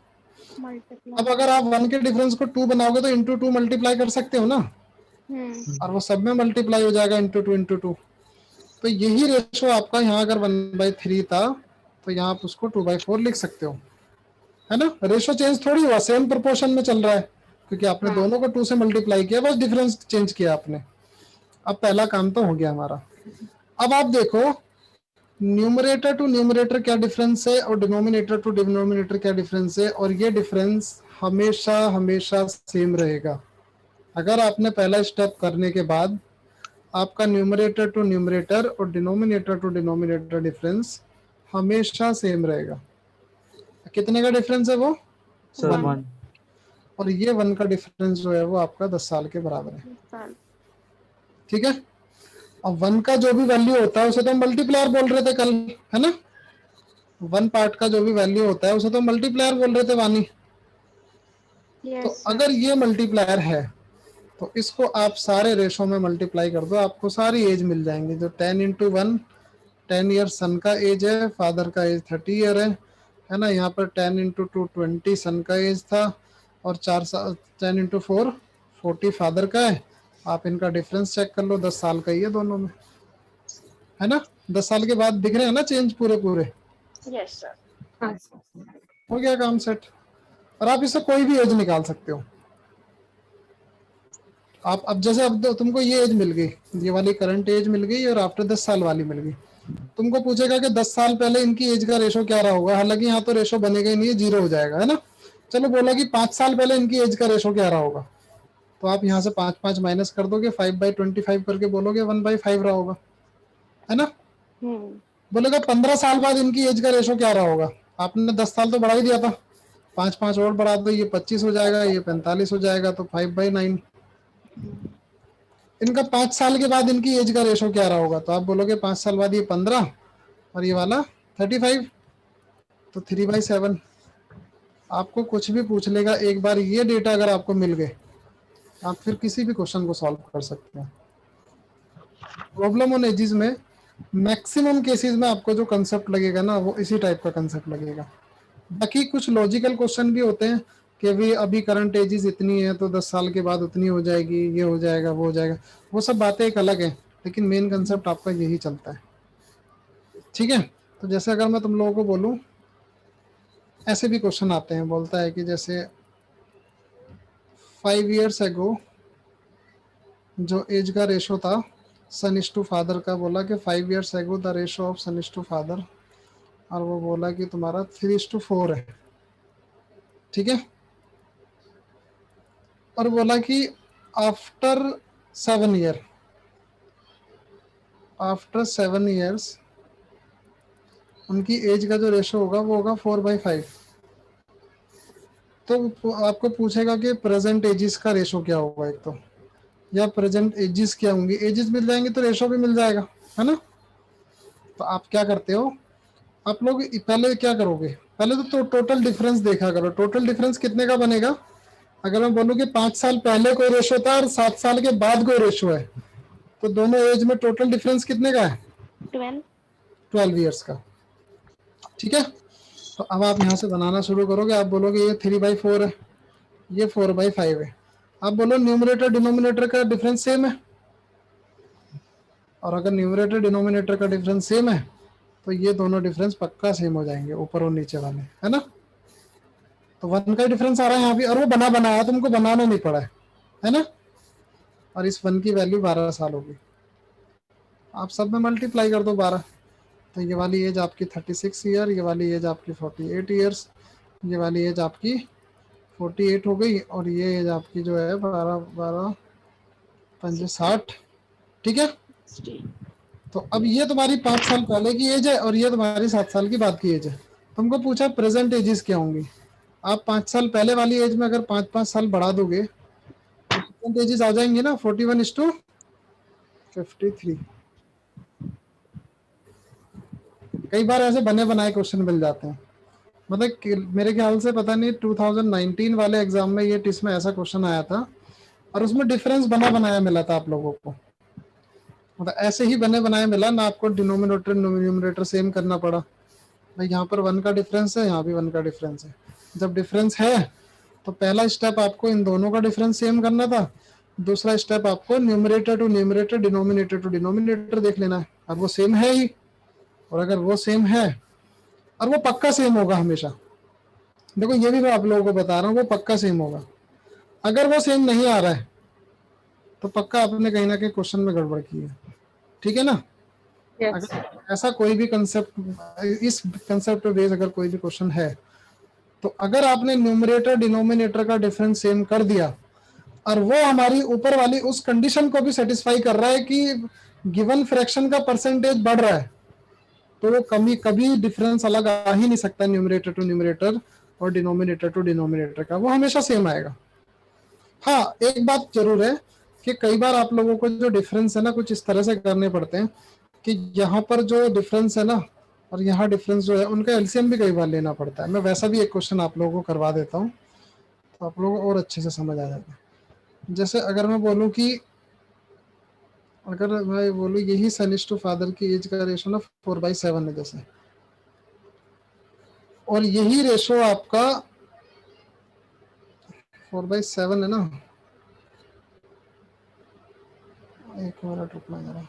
C: Multiply.
A: अब अगर आप 1 के डिफरेंस को 2 बनाओगे तो इंटू 2 मल्टीप्लाई कर सकते हो ना, और वो सब में मल्टीप्लाई हो जाएगा इंटू 2। तो यही रेशो आपका यहाँ अगर 1/3 था, तो यहाँ आप उसको 2/4 लिख सकते हो, है ना? रेशो चेंज थोड़ी हुआ, सेम प्रोपोर्शन में चल रहा है, क्योंकि आपने दोनों को 2 से मल्टीप्लाई किया, बस डिफरेंस चेंज किया आपने। अब पहला काम तो हो गया हमारा। अब आप देखो न्यूमरेटर टू न्यूमरेटर क्या डिफरेंस है और डिनोमिनेटर टू डिनोमिनेटर क्या डिफरेंस है, और ये डिफरेंस हमेशा हमेशा सेम रहेगा। अगर आपने पहला स्टेप करने के बाद आपका न्यूमरेटर टू न्यूमरेटर और डिनोमिनेटर टू डिनोमिनेटर डिफरेंस हमेशा सेम रहेगा। कितने का डिफरेंस है वो?
E: सर
A: 1।
E: 1।
A: और ये 1 का डिफरेंस जो है वो आपका 10 साल के बराबर है, ठीक है? अब 1 का जो भी वैल्यू होता है उसे तो मल्टीप्लायर बोल रहे थे कल, है ना? 1 पार्ट का जो भी वैल्यू होता है उसे तो मल्टीप्लायर बोल रहे थे वानी। तो
C: Yes, sir.
A: अगर ये मल्टीप्लायर है तो इसको आप सारे रेशो में मल्टीप्लाई कर दो, आपको सारी एज मिल जाएंगी। जो 10 इंटू 1, 10 ईयर सन का एज है, फादर का एज 30 ईयर है ना? यहाँ पर 10 इंटू 2 20 सन का एज था, और 10 इंटू 4 40 फादर का है। आप इनका डिफरेंस चेक कर लो, 10 साल का ही है दोनों में, है ना? 10 साल के बाद दिख रहे हैं ना चेंज पूरे पूरे।
C: Yes, sir.
B: हाँ सर।
A: हो गया काम सेट। और आप इससे कोई भी एज निकाल सकते हो। आप अब जैसे अब तुमको ये एज मिल गई, ये वाली करंट एज मिल गई, और आफ्टर 10 साल वाली मिल गई। तुमको पूछेगा कि 10 साल पहले इनकी एज का रेशो क्या रहा होगा, हालांकि यहाँ तो रेशो बनेगा ही नहीं, जीरो हो जाएगा, है ना? चलो बोला कि 5 साल पहले इनकी एज का रेशो क्या रहा होगा, तो आप यहाँ से 5 माइनस कर दोगे, 5/25 करके बोलोगे 1/5 रहा होगा, है ना? बोलेगा 15 साल बाद इनकी एज का रेशो क्या रहा होगा, आपने 10 साल तो बढ़ा ही दिया था, 5 और बढ़ा दो, ये 25 हो जाएगा, ये 45 हो जाएगा, तो 5/9। इनका 5 साल के बाद इनकी एज का रेशो क्या रहा होगा, तो आप बोलोगे 5 साल बाद ये 15 और ये वाला 35, तो 3/7। आपको कुछ भी पूछ लेगा, एक बार ये डेटा अगर आपको मिल गए, आप फिर किसी भी क्वेश्चन को सॉल्व कर सकते हैं। प्रॉब्लम ऑन एजेस में मैक्सिमम केसेस में आपको जो कंसेप्ट लगेगा ना, वो इसी टाइप का कंसेप्ट लगेगा। बाकी कुछ लॉजिकल क्वेश्चन भी होते हैं कि भी अभी करंट एजेस इतनी है तो 10 साल के बाद उतनी हो जाएगी, ये हो जाएगा, वो हो जाएगा, वो सब बातें एक अलग है, लेकिन मेन कंसेप्ट आपका यही चलता है। ठीक है? तो जैसे अगर मैं तुम लोगों को बोलूं, ऐसे भी क्वेश्चन आते हैं, बोलता है कि जैसे 5 years ago जो एज का रेशो था सन इज टू फादर का, बोला कि 5 years ago the ratio of son is to father, और वो बोला कि तुम्हारा 3:4 है। ठीक है? और बोला कि आफ्टर 7 year, आफ्टर 7 years उनकी एज का जो रेशो होगा वो होगा 4/5। तो आपको पूछेगा कि प्रेजेंट एजेस का रेशो क्या होगा एक तो, या प्रेजेंट एजेस क्या होंगी, एजेस मिल जाएंगे तो रेशो भी मिल जाएगा, है ना? तो आप क्या करते हो, आप लोग पहले क्या करोगे, पहले तो टोटल डिफरेंस देखा करो। टोटल डिफरेंस कितने का बनेगा, अगर मैं बोलूँ कि 5 साल पहले कोई रेशो था और 7 साल के बाद कोई रेशो है, तो दोनों एज में टोटल डिफरेंस कितने का है, 12 ईयर्स का। ठीक है? तो अब आप यहाँ से बनाना शुरू करोगे, आप बोलोगे ये 3/4 है, ये 4/5 है। आप बोलो न्यूमरेटर डिनोमिनेटर का डिफरेंस सेम है, और अगर न्यूमरेटर डिनोमिनेटर का डिफरेंस सेम है तो ये दोनों डिफरेंस पक्का सेम हो जाएंगे, ऊपर और नीचे वाले, है ना? तो 1 का डिफरेंस आ रहा है यहाँ भी, और वो बनाया, तुमको बनाना नहीं पड़ा है ना? और इस 1 की वैल्यू 12 साल होगी। आप सब में मल्टीप्लाई कर दो 12, तो ये वाली एज आपकी 36 ईयर, ये वाली एज आपकी 48 ईयर्स, ये वाली एज आपकी 48 हो गई, और ये एज आपकी जो है 12 5 60। ठीक है? तो अब ये तुम्हारी 5 साल पहले की एज है, और ये तुम्हारी 7 साल की बाद की एज है। तुमको पूछा प्रेजेंट एजेस क्या होंगी, आप 5 साल पहले वाली एज में अगर 5 साल बढ़ा दोगे तो प्रेजेंट एजेस आ जाएंगी ना, 41:53। कई बार ऐसे बने बनाए क्वेश्चन मिल जाते हैं, मतलब मेरे ख्याल से पता नहीं 2019 वाले एग्जाम में ये टिस में ऐसा क्वेश्चन आया था, और उसमें डिफरेंस बना बनाया मिला था आप लोगों को, मतलब ऐसे ही बने बनाए मिला ना, आपको डिनोमिनेटर न्यूमरेटर सेम करना पड़ा। भाई यहाँ पर 1 का डिफरेंस है, यहाँ भी 1 का डिफरेंस है। जब डिफरेंस है तो पहला स्टेप आपको इन दोनों का डिफरेंस सेम करना था, दूसरा स्टेप आपको numerator to numerator, denominator to denominator देख लेना है। अब वो सेम है ही, और अगर वो सेम है, और वो पक्का सेम होगा हमेशा, देखो ये भी मैं आप लोगों को बता रहा हूँ, वो पक्का सेम होगा। अगर वो सेम नहीं आ रहा है तो पक्का आपने कहीं ना कहीं क्वेश्चन में गड़बड़ की है। ठीक है ना? अगर ऐसा कोई भी कंसेप्ट, इस कंसेप्ट पे बेस अगर कोई भी क्वेश्चन है, तो अगर आपने न्यूमरेटर डिनोमिनेटर का डिफरेंस सेम कर दिया, और वो हमारी ऊपर वाली उस कंडीशन को भी सेटिस्फाई कर रहा है कि गिवन फ्रैक्शन का परसेंटेज बढ़ रहा है, तो वो कभी डिफरेंस अलग आ ही नहीं सकता न्यूमरेटर टू न्यूमरेटर और डिनोमिनेटर टू डिनोमिनेटर का, वो हमेशा सेम आएगा। हाँ, एक बात जरूर है कि कई बार आप लोगों को जो डिफरेंस है ना कुछ इस तरह से करने पड़ते हैं कि यहाँ पर जो डिफरेंस है ना और यहाँ डिफरेंस जो है उनका एलसीएम भी कई बार लेना पड़ता है। मैं वैसा भी एक क्वेश्चन आप लोगों को करवा देता हूँ तो आप लोगों को और अच्छे से समझ आ जाता है। जैसे अगर मैं बोलूँ कि अगर मैं बोलूँ यही सन इज टू फादर की एज का रेशो ना 4/7 है जैसे, और यही रेशो आपका 4/7 है ना, एक मिनट रुकना जरा,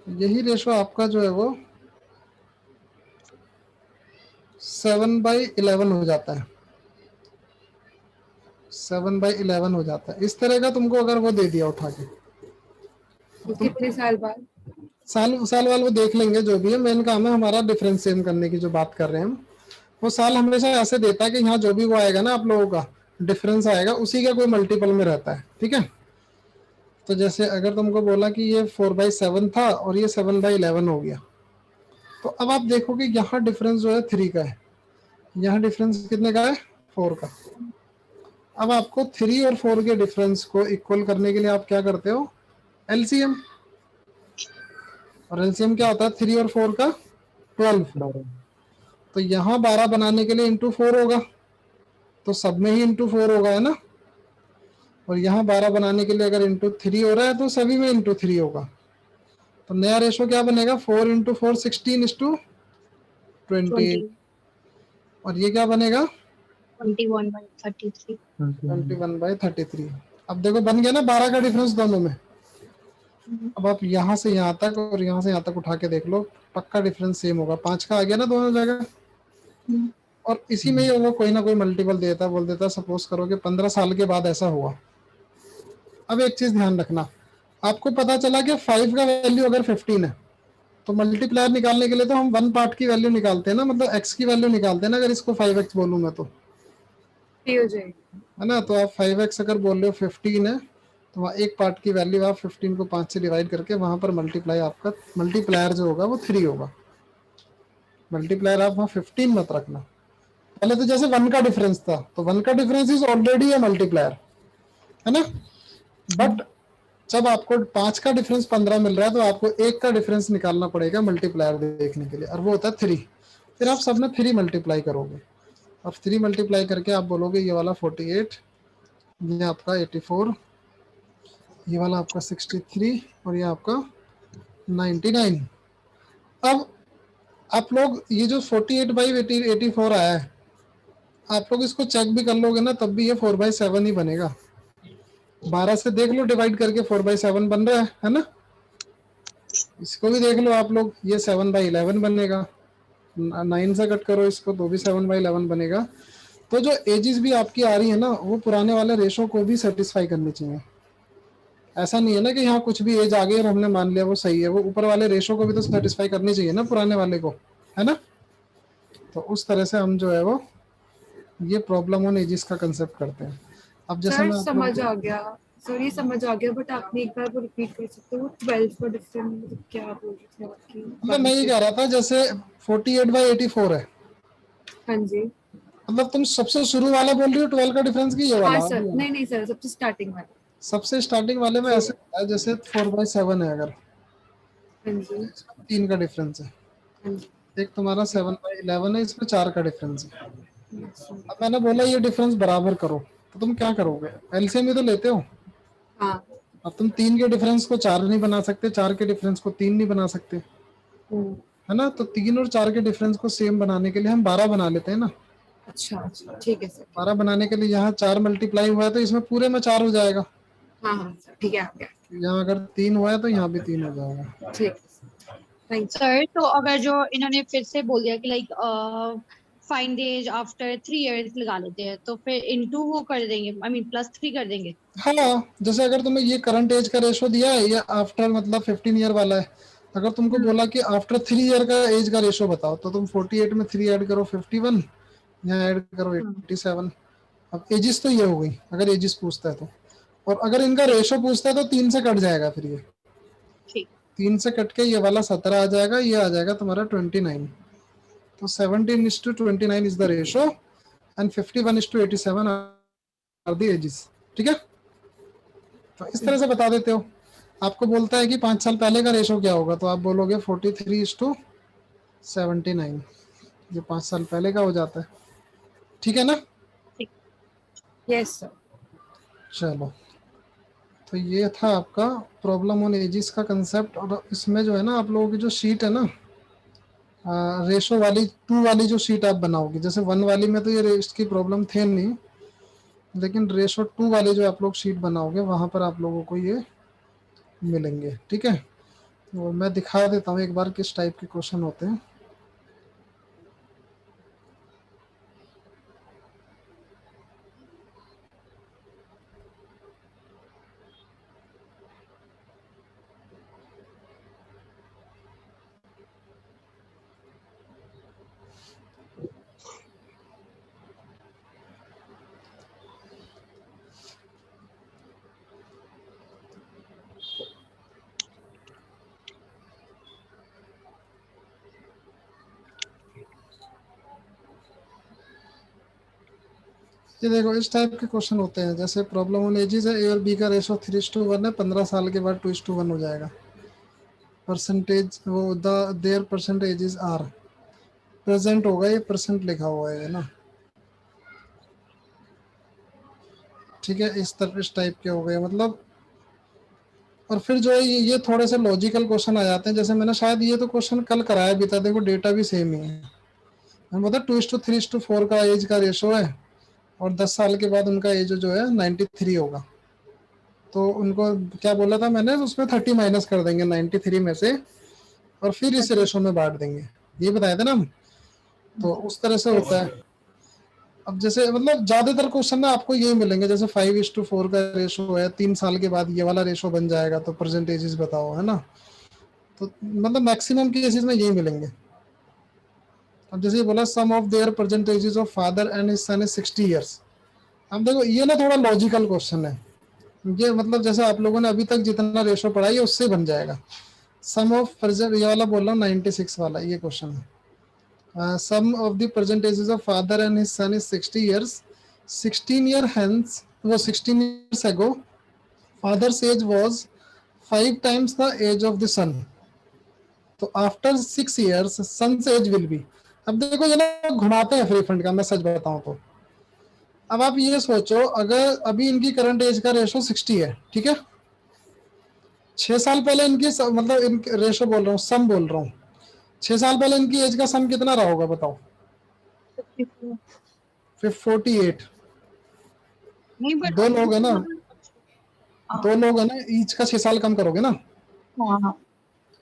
A: यही रेशो आपका जो है वो 7/11 हो जाता है, 7/11 हो जाता है। इस तरह का तुमको अगर वो दे दिया उठा के,
B: तो कितने साल बाद?
A: साल वाल वो देख लेंगे जो भी है, मेन काम है हमारा डिफरेंस सेम करने की जो बात कर रहे हैं हम। वो साल हमेशा ऐसे देता है कि यहाँ जो भी वो आएगा ना आप लोगों का डिफरेंस आएगा उसी का कोई मल्टीपल में रहता है, ठीक है। तो जैसे अगर तुमको बोला कि ये 4/7 था और ये 7/11 हो गया, तो अब आप देखो कि यहाँ डिफरेंस जो है 3 का है, यहाँ डिफरेंस कितने का है 4 का। अब आपको 3 और 4 के डिफरेंस को इक्वल करने के लिए आप क्या करते हो, एलसीएम। और एलसीएम क्या होता है 3 और 4 का 12। तो यहाँ 12 बनाने के लिए इंटू 4 होगा, तो सब में ही इंटू 4 होगा है ना। और यहाँ 12 बनाने के लिए अगर इंटू 3 हो रहा है तो सभी में इंटू 3 होगा। तो नया रेशो क्या बनेगा 4 × 4 16:20।
C: 20
A: और ये क्या बनेगा
C: 21/33।
A: 21/33। अब देखो बन गया ना 12 का डिफरेंस दोनों में। अब आप यहाँ से यहाँ तक और यहाँ से यहाँ तक उठा के देख लो, पक्का डिफरेंस सेम होगा, 5 का आ गया ना दोनों जगह। और इसी में ही वो कोई ना कोई मल्टीपल देता, बोल देता सपोज करो कि 15 साल के बाद ऐसा हुआ। अब एक चीज ध्यान रखना, आपको पता चला कि 5 का वैल्यू अगर 15 है तो मल्टीप्लायर निकालने के लिए तो हम 1 पार्ट की वैल्यू निकालते हैं ना, मतलब x की वैल्यू निकालते हैं ना। अगर इसको 5x बोलूँ मैं तो
B: हो जाएगी,
A: है ना। तो आप 5x अगर बोल रहे हो 15 है तो वहाँ एक पार्ट की वैल्यू आप 15 को 5 से डिवाइड करके वहां पर मल्टीप्लाई, आपका मल्टीप्लायर जो होगा वो 3 होगा। मल्टीप्लायर आप वहाँ 15 मत रखना। पहले तो जैसे 1 का डिफरेंस था तो 1 का डिफरेंस इज ऑलरेडी है मल्टीप्लायर, है ना। बट जब आपको 5 का डिफरेंस 15 मिल रहा है तो आपको 1 का डिफरेंस निकालना पड़ेगा मल्टीप्लायर देखने के लिए, और वो होता है 3। फिर आप सब में 3 मल्टीप्लाई करोगे और 3 मल्टीप्लाई करके आप बोलोगे ये वाला 48, ये आपका 84, ये वाला आपका 63 और ये आपका 99। अब आप लोग ये जो 48/84 आया है, आप लोग इसको चेक भी कर लोगे ना तब भी ये 4/7 ही बनेगा। 12 से देख लो डिवाइड करके 4/7 बन रहा है ना। इसको भी देख लो आप लोग, ये 7/11 बनेगा। 9 से कट करो इसको तो भी 7/11 बनेगा। तो जो एजेस भी आपकी आ रही है ना वो पुराने वाले रेशो को भी सेटिस्फाई करनी चाहिए। ऐसा नहीं है ना कि यहाँ कुछ भी एज आ गई और हमने मान लिया वो सही है, वो ऊपर वाले रेशो को भी तो सेटिस्फाई करनी चाहिए ना पुराने वाले को, है ना। तो उस तरह से हम जो है वो ये प्रॉब्लम ऑन एजेस का कंसेप्ट करते हैं। अब जैसे
B: सर
A: मैं
B: समझ आ गया, सर ये समझ आ गया, बट आपने एक बार वो रिपीट कर सकते हो, 12 का डिफरेंस क्या बोल रहे थे आपकी?
A: मतलब मैं ये कह रहा था जैसे 48/84 है,
B: हाँ जी,
A: मतलब तुम सबसे शुरू वाला बोल रही हो 12 का डिफरेंस की ये वाला?
B: हाँ सर, नहीं नहीं सर, सबसे स्टार्टिंग वाला।
A: सबसे स्टार्टिंग वाले में ऐसे होता है जैसे 4/7 है, अगर
B: हाँ जी,
A: 3 का डिफरेंस है,
B: हाँ जी,
A: एक तुम्हारा 7/11 है, इसमें 4 का डिफरेंस है। अब मैंने बोला ये डिफरेंस बराबर करो, तो तुम क्या करोगे, एलसीएम ही तो लेते हो।
B: हाँ,
A: अब तुम 3 के डिफरेंस को 4 नहीं बना सकते, 4 के डिफरेंस को 3 नहीं बना सकते, है ना। तो 3 और 4 के डिफरेंस को सेम बनाने के लिए हम 12 बना लेते हैं ना।
B: अच्छा अच्छा, ठीक है सर।
A: 12 बनाने के लिए यहाँ 4 मल्टीप्लाई हुआ है तो इसमें पूरे में 4 हो जाएगा।
B: हाँ हाँ सर, ठीक है, आ गया,
A: यहाँ अगर 3 हुआ है तो यहाँ भी 3 हो जाएगा।
B: ठीक है, थैंक यू।
F: सर तो अगर जो इन्होंने फिर से बोल दिया कि like find the age after 3 years लगा लेते हैं, तो फिर इनटू वो कर देंगे, आई मीन +3 कर देंगे।
A: हाँ, जैसे अगर तुम्हें ये करंट एज का रेशो दिया है, ये आफ्टर मतलब 15 ईयर वाला है, अगर तुमको बोला कि आफ्टर 3 ईयर का एज का रेशो बताओ तो तुम 48 में 3 ऐड करो 51, यहाँ ऐड करो 87। अब एजिस तो ये हो गई अगर एजिस पूछता है तो, और अगर इनका रेशो पूछता है तो 3 से कट जाएगा, फिर ये
F: ठीक,
A: 3 से कट के ये वाला 17 आ जाएगा, ये आ जाएगा तुम्हारा 29। तो 17:29 is the ratio and 51:87 are the ages, ठीक है। तो इस तरह से बता देते हो। आपको बोलता है कि 5 साल पहले का रेशो क्या होगा, तो आप बोलोगे 43:79, ये 5 साल पहले का हो जाता है। ठीक है ना?
B: Yes sir.
A: चलो, तो ये था आपका प्रॉब्लम ऑन एजिस का कंसेप्ट। और इसमें जो है ना, आप लोगों की जो शीट है ना, रेशो वाली 2 वाली जो शीट आप बनाओगे, जैसे 1 वाली में तो ये रेस्ट की प्रॉब्लम थे नहीं, लेकिन रेशो 2 वाली जो आप लोग शीट बनाओगे वहां पर आप लोगों को ये मिलेंगे। ठीक है, तो मैं दिखा देता हूँ एक बार किस टाइप के क्वेश्चन होते हैं। ये देखो इस टाइप के क्वेश्चन होते हैं, जैसे प्रॉब्लम ऑन एजेस है, ए और बी का रेशो 3:1 है, 15 साल के बाद 2:1 हो जाएगा। परसेंटेज वो देयर परसेंटेजेस आर, प्रेजेंट होगा, ये परसेंट लिखा हुआ है ना। ठीक है, इस टाइप के हो गए मतलब। और फिर जो है ये थोड़े से लॉजिकल क्वेश्चन आ जाते हैं, जैसे मैंने शायद ये तो क्वेश्चन कल कराया भी था, देखो डेटा भी सेम ही है। हम बता 2:3:4 का एज का रेशो है, और 10 साल के बाद उनका एज जो है 93 होगा। तो उनको क्या बोला था मैंने, उसमें 30 माइनस कर देंगे 93 में से, और फिर इस रेशो में बांट देंगे, ये बताया था ना हम। तो उस तरह से होता है। अब जैसे मतलब ज्यादातर क्वेश्चन ना आपको यही मिलेंगे, जैसे 5:4 का रेशो है, 3 साल के बाद ये वाला रेशो बन जाएगा, तो परसेंटेजेस बताओ, है ना। तो मतलब मैक्सिमम केसेस में यही मिलेंगे। अब जैसे ये बोला sum of their percentages of father and his son is 60 years. अब देखो ये ना थोड़ा लॉजिकल क्वेश्चन है, ये मतलब जैसे आप लोगों ने अभी तक जितना रेशो पढ़ा है उससे बन जाएगा। सम ऑफ परसेंट, ये वाला बोल रहा हूँ 96 वाला ये क्वेश्चन है। Sum of the percentages of father and his son is 60 years. 16 year hence, वो 16 years ago, father's age was 5 times the age of the son. तो after 6 years, son's age will be. अब देखो ये ना घुमाते हैं free fund का, मैं सच बताऊं तो। अब आप ये सोचो, अगर अभी इनकी करंट एज का रेशो 60 है, ठीक है, 6 साल पहले इनकी मतलब इनके रेशो बोल रहा हूँ, सम बोल रहा हूँ, 6 साल पहले इनकी एज का सम कितना रहा होगा बताओ? 48।
F: नहीं बट
A: दो लोग है ना, दो लोग है ना, ईच का 6 साल कम करोगे ना,
F: हाँ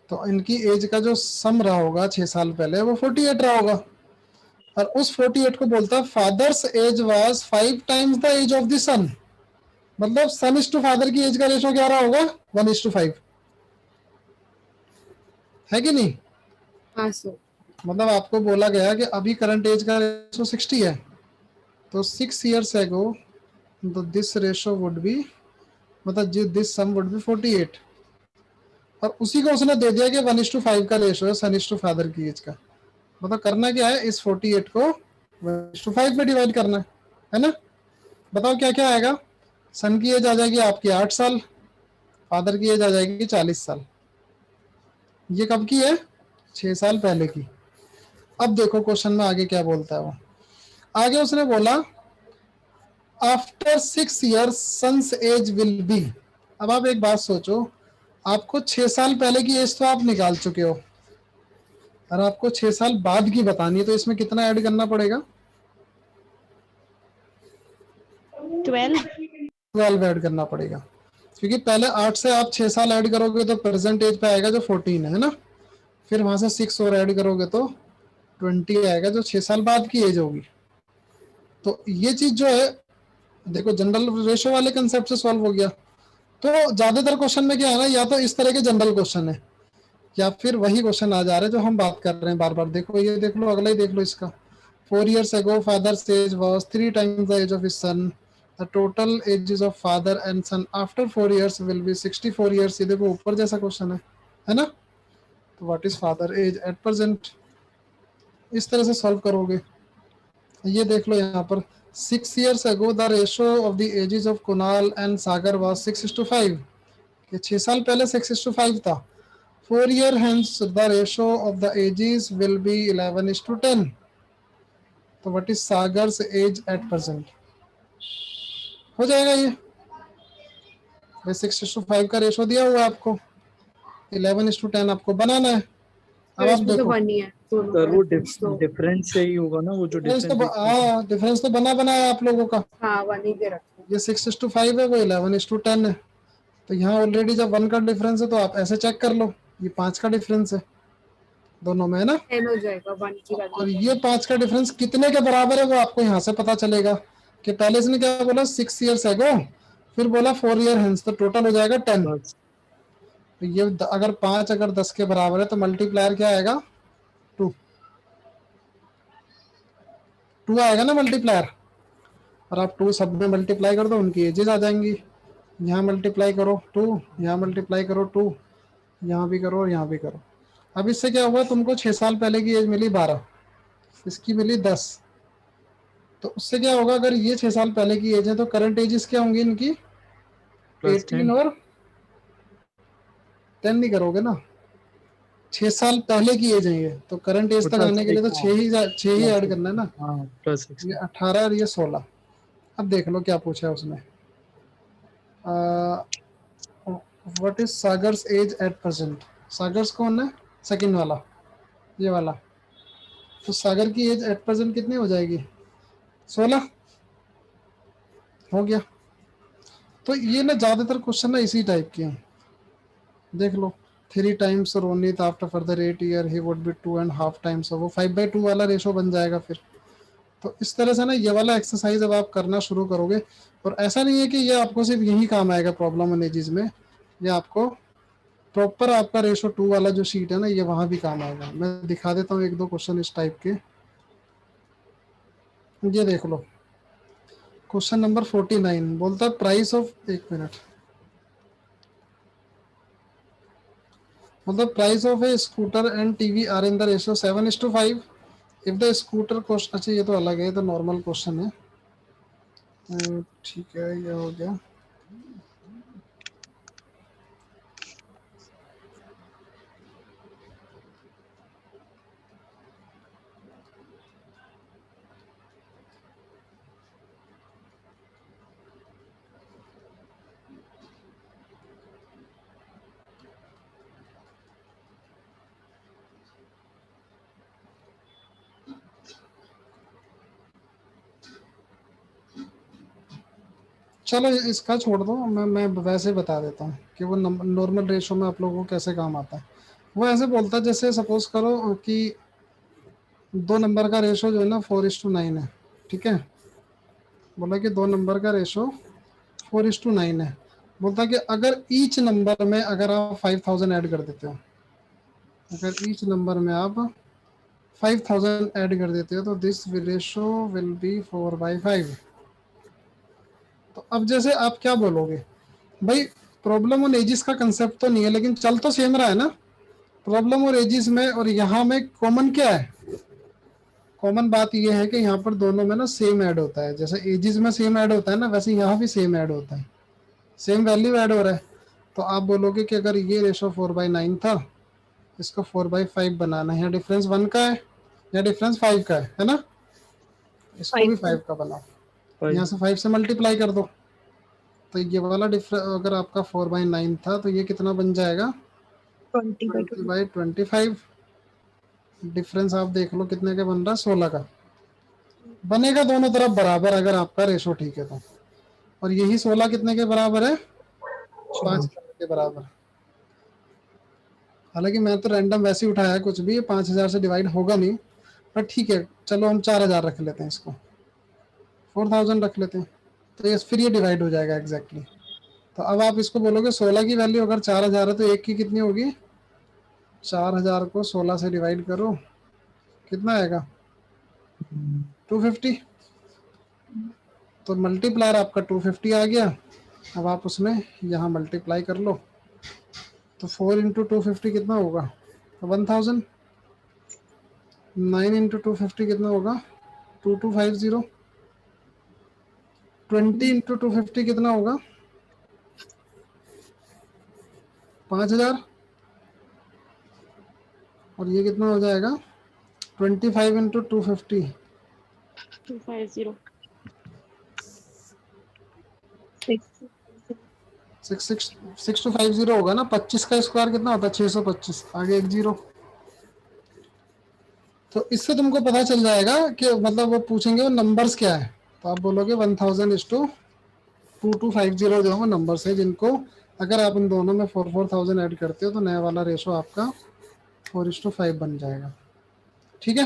A: तो इनकी एज का जो सम रहा होगा 6 साल पहले वो 48 रहा होगा। और उस 48 को बोलता है father's age was 5 times the age of the son. मतलब सन इज टू फादर की एज का रेशो क्या रहा होगा? 1:5, है कि नहीं?
B: हाँ सर।
A: मतलब आपको बोला गया कि अभी करंट एज का रेशो 60 है, तो 6 years ago तो दिस रेशो वुड बी, मतलब दिस सम वुड बी 48। और उसी को उसने दे दिया कि 1:5 का रेशो है सन इज टू फादर की एज का। मतलब करना क्या है, इस 48 को 1:5 में डिवाइड करना है ना। बताओ क्या क्या आएगा? सन की एज आ जाएगी आपकी 8 साल, फादर की एज आ जाएगी 40 साल। ये कब की है? 6 साल पहले की। अब देखो क्वेश्चन में आगे क्या बोलता है वो। आगे उसने बोला after 6 years son's age will be. अब आप एक बात सोचो, आपको 6 साल पहले की एज तो आप निकाल चुके हो, और आपको 6 साल बाद की बतानी है, तो इसमें कितना ऐड करना पड़ेगा? 12 ऐड करना पड़ेगा, क्योंकि पहले 8 से आप 6 साल ऐड करोगे तो प्रेजेंट एज पे आएगा जो 14 है ना। फिर वहां से 6 और ऐड करोगे तो 20 आएगा, जो 6 साल बाद की एज होगी। तो ये चीज जो है देखो जनरल रेशो वाले कंसेप्ट से सॉल्व हो गया। तो ज्यादातर क्वेश्चन में क्या है ना, या तो इस तरह के जनरल क्वेश्चन है, या फिर वही क्वेश्चन आ जा रहे हैं जो हम बात कर रहे हैं बार बार। देखो ये देख लो, अगला ही देख लो इसका। 4 years ago father's age was 3 times the age of his son. The total ages of father and son after 4 years will be 64 years. ये देखो ऊपर जैसा क्वेश्चन है ना। तो what is father age at present, इस तरह से सॉल्व करोगे। ये देख लो यहाँ पर 6 years ago the ratio of the ages of Kunal and Sagar was 6:5. कि 6 साल पहले 6:5 था. 4 year hence the ratio of the ages will be 11:10. तो what is Sagar's age at present? हो जाएगा ये. भाई 6:5 का रेशो दिया हुआ है आपको, 11:10 आपको बनाना है. अब आप
B: इसमें तो
A: देखो
B: बनी है दोनों
E: सर
B: का
E: वो
B: difference तो
E: डिफरेंस से ही होगा ना, वो जो
A: डिफरेंस तो
E: डिफरेंस
A: डिफरेंस तो बना है आप लोगों का.
B: हाँ बनी दे रखा है।
A: ये 6:5 है, वो 11:10 है. तो यहाँ ऑलरेडी जब 1 का डिफरेंस है तो आप ऐसे चेक कर लो, ये 5 का डिफरेंस है दोनों में, है ना.
B: 10 हो जाएगा 1 की
A: और
B: वैल्यू।
A: ये 5 का डिफरेंस कितने के बराबर है वो आपको यहाँ से पता चलेगा कि पहले इसने क्या बोला 6 years ago, फिर बोला 4 year hence, तो टोटल हो जाएगा 10.
E: बस
A: तो ये अगर 5 अगर 10 के बराबर है तो मल्टीप्लायर क्या आएगा 2 आएगा ना मल्टीप्लायर. और आप 2 सब में मल्टीप्लाई कर दो, उनकी एजेस आ जाएंगी. यहाँ मल्टीप्लाई करो 2, यहाँ मल्टीप्लाई करो 2, यहाँ भी करो और यहाँ भी करो. अब इससे क्या हुआ, तुमको 6 साल पहले की एज मिली 12, इसकी मिली 10. तो उससे क्या होगा, अगर ये 6 साल पहले की एज है तो करंट एजेस क्या होंगी इनकी,
E: प्लस
A: 18 और 10 नहीं करोगे ना, 6 साल पहले की एज है ये, तो करंट एज तक आने के लिए तो 6 ही ऐड करना है ना.
E: हाँ प्लस
A: ये 18 और ये 16. अब देख लो क्या पूछा है उसने. What is Sagar's age at present. Sagar's कौन है, सेकंड वाला, ये वाला. तो सागर की एज एट प्रेजेंट कितनी हो जाएगी, 16 हो गया. तो ये ना ज्यादातर क्वेश्चन ना इसी टाइप के हैं. देख लो 3 times Ronit after further 8 years he would be 2.5 times, वो 5/2 वाला रेशो बन जाएगा फिर. तो इस तरह से ना ये वाला एक्सरसाइज अब आप करना शुरू करोगे. और ऐसा नहीं है कि ये आपको सिर्फ यही काम आएगा प्रॉब्लम एनालिसिस में, ये आपको प्रॉपर आपका रेशो 2 वाला जो शीट है ना ये वहां भी काम आएगा. मैं दिखा देता हूँ 1-2 क्वेश्चन इस टाइप के. ये देख लो क्वेश्चन नंबर 49 बोलता है प्राइस ऑफ, 1 मिनट, मतलब price of a scooter and TV are in the ratio 7:5. If the scooter cost, अच्छा ये तो अलग है, ये तो नॉर्मल क्वेश्चन है. ठीक है ये हो गया. चलो इसका छोड़ दो, मैं वैसे बता देता हूँ कि वो नॉर्मल रेशो में आप लोगों को कैसे काम आता है. वो ऐसे बोलता है जैसे सपोज करो कि 2 नंबर का रेशो जो है ना 4:9 है. ठीक है, बोला कि 2 नंबर का रेशो 4:9 है. बोलता है कि अगर ईच नंबर में अगर आप 5000 ऐड कर देते हो, अगर ईच नंबर में आप 5000 ऐड कर देते हो तो दिस रेशो विल बी 4/5. तो अब जैसे आप क्या बोलोगे, भाई प्रॉब्लम और एजिस का कंसेप्ट तो नहीं है लेकिन चल तो सेम रहा है ना. प्रॉब्लम और एजिस में और यहाँ में कॉमन क्या है, कॉमन बात ये है कि यहाँ पर दोनों में ना सेम ऐड होता है. जैसे एजिस में सेम ऐड होता है ना, वैसे यहाँ भी सेम ऐड होता है, सेम वैल्यू ऐड हो रहा है. तो आप बोलोगे कि अगर ये रेशो 4/9 था, इसको 4/5 बनाना है, यहाँ डिफरेंस 1 का है, यहाँ डिफरेंस 5 का है ना, इसको भी 5 का बनाओ, यहाँ से 5 से मल्टीप्लाई कर दो. तो ये वाला डिफरेंस अगर आपका 4/9 था तो ये कितना बन जाएगा 20/25. डिफरेंस आप देख लो कितने का बन रहा है, 16 का बनेगा दोनों तरफ बराबर अगर आपका रेशो ठीक है तो. और यही 16 कितने के बराबर है, 5 के बराबर. हालांकि मैं तो रैंडम वैसे ही उठाया, कुछ भी 5000 से डिवाइड होगा नहीं, पर ठीक है चलो हम 4000 रख लेते हैं, इसको 4000 रख लेते हैं. तो ये फिर ये डिवाइड हो जाएगा एग्जैक्टली. तो अब आप इसको बोलोगे 16 की वैल्यू अगर 4000 है तो एक की कितनी होगी, 4000 को 16 से डिवाइड करो, कितना आएगा 250. तो मल्टीप्लायर आपका 250 आ गया. अब आप उसमें यहाँ मल्टीप्लाई कर लो, तो 4 × 250 कितना होगा 1000. 9 × 250 कितना होगा 2250. 20 इंटू 250 कितना होगा? 5000। और ये कितना हो जाएगा? 25 इंटू 250
C: 250
A: 6250 होगा ना। 25 का स्क्वायर कितना होता है? 625, आगे एक जीरो। तो इससे तुमको पता चल जाएगा कि मतलब वो पूछेंगे वो नंबर्स क्या है, तो आप बोलोगे 1000:2250 जो है वो नंबर्स है, जिनको अगर आप इन दोनों में 4000 ऐड करते हो तो नया वाला रेशो आपका 4:5 बन जाएगा। ठीक है,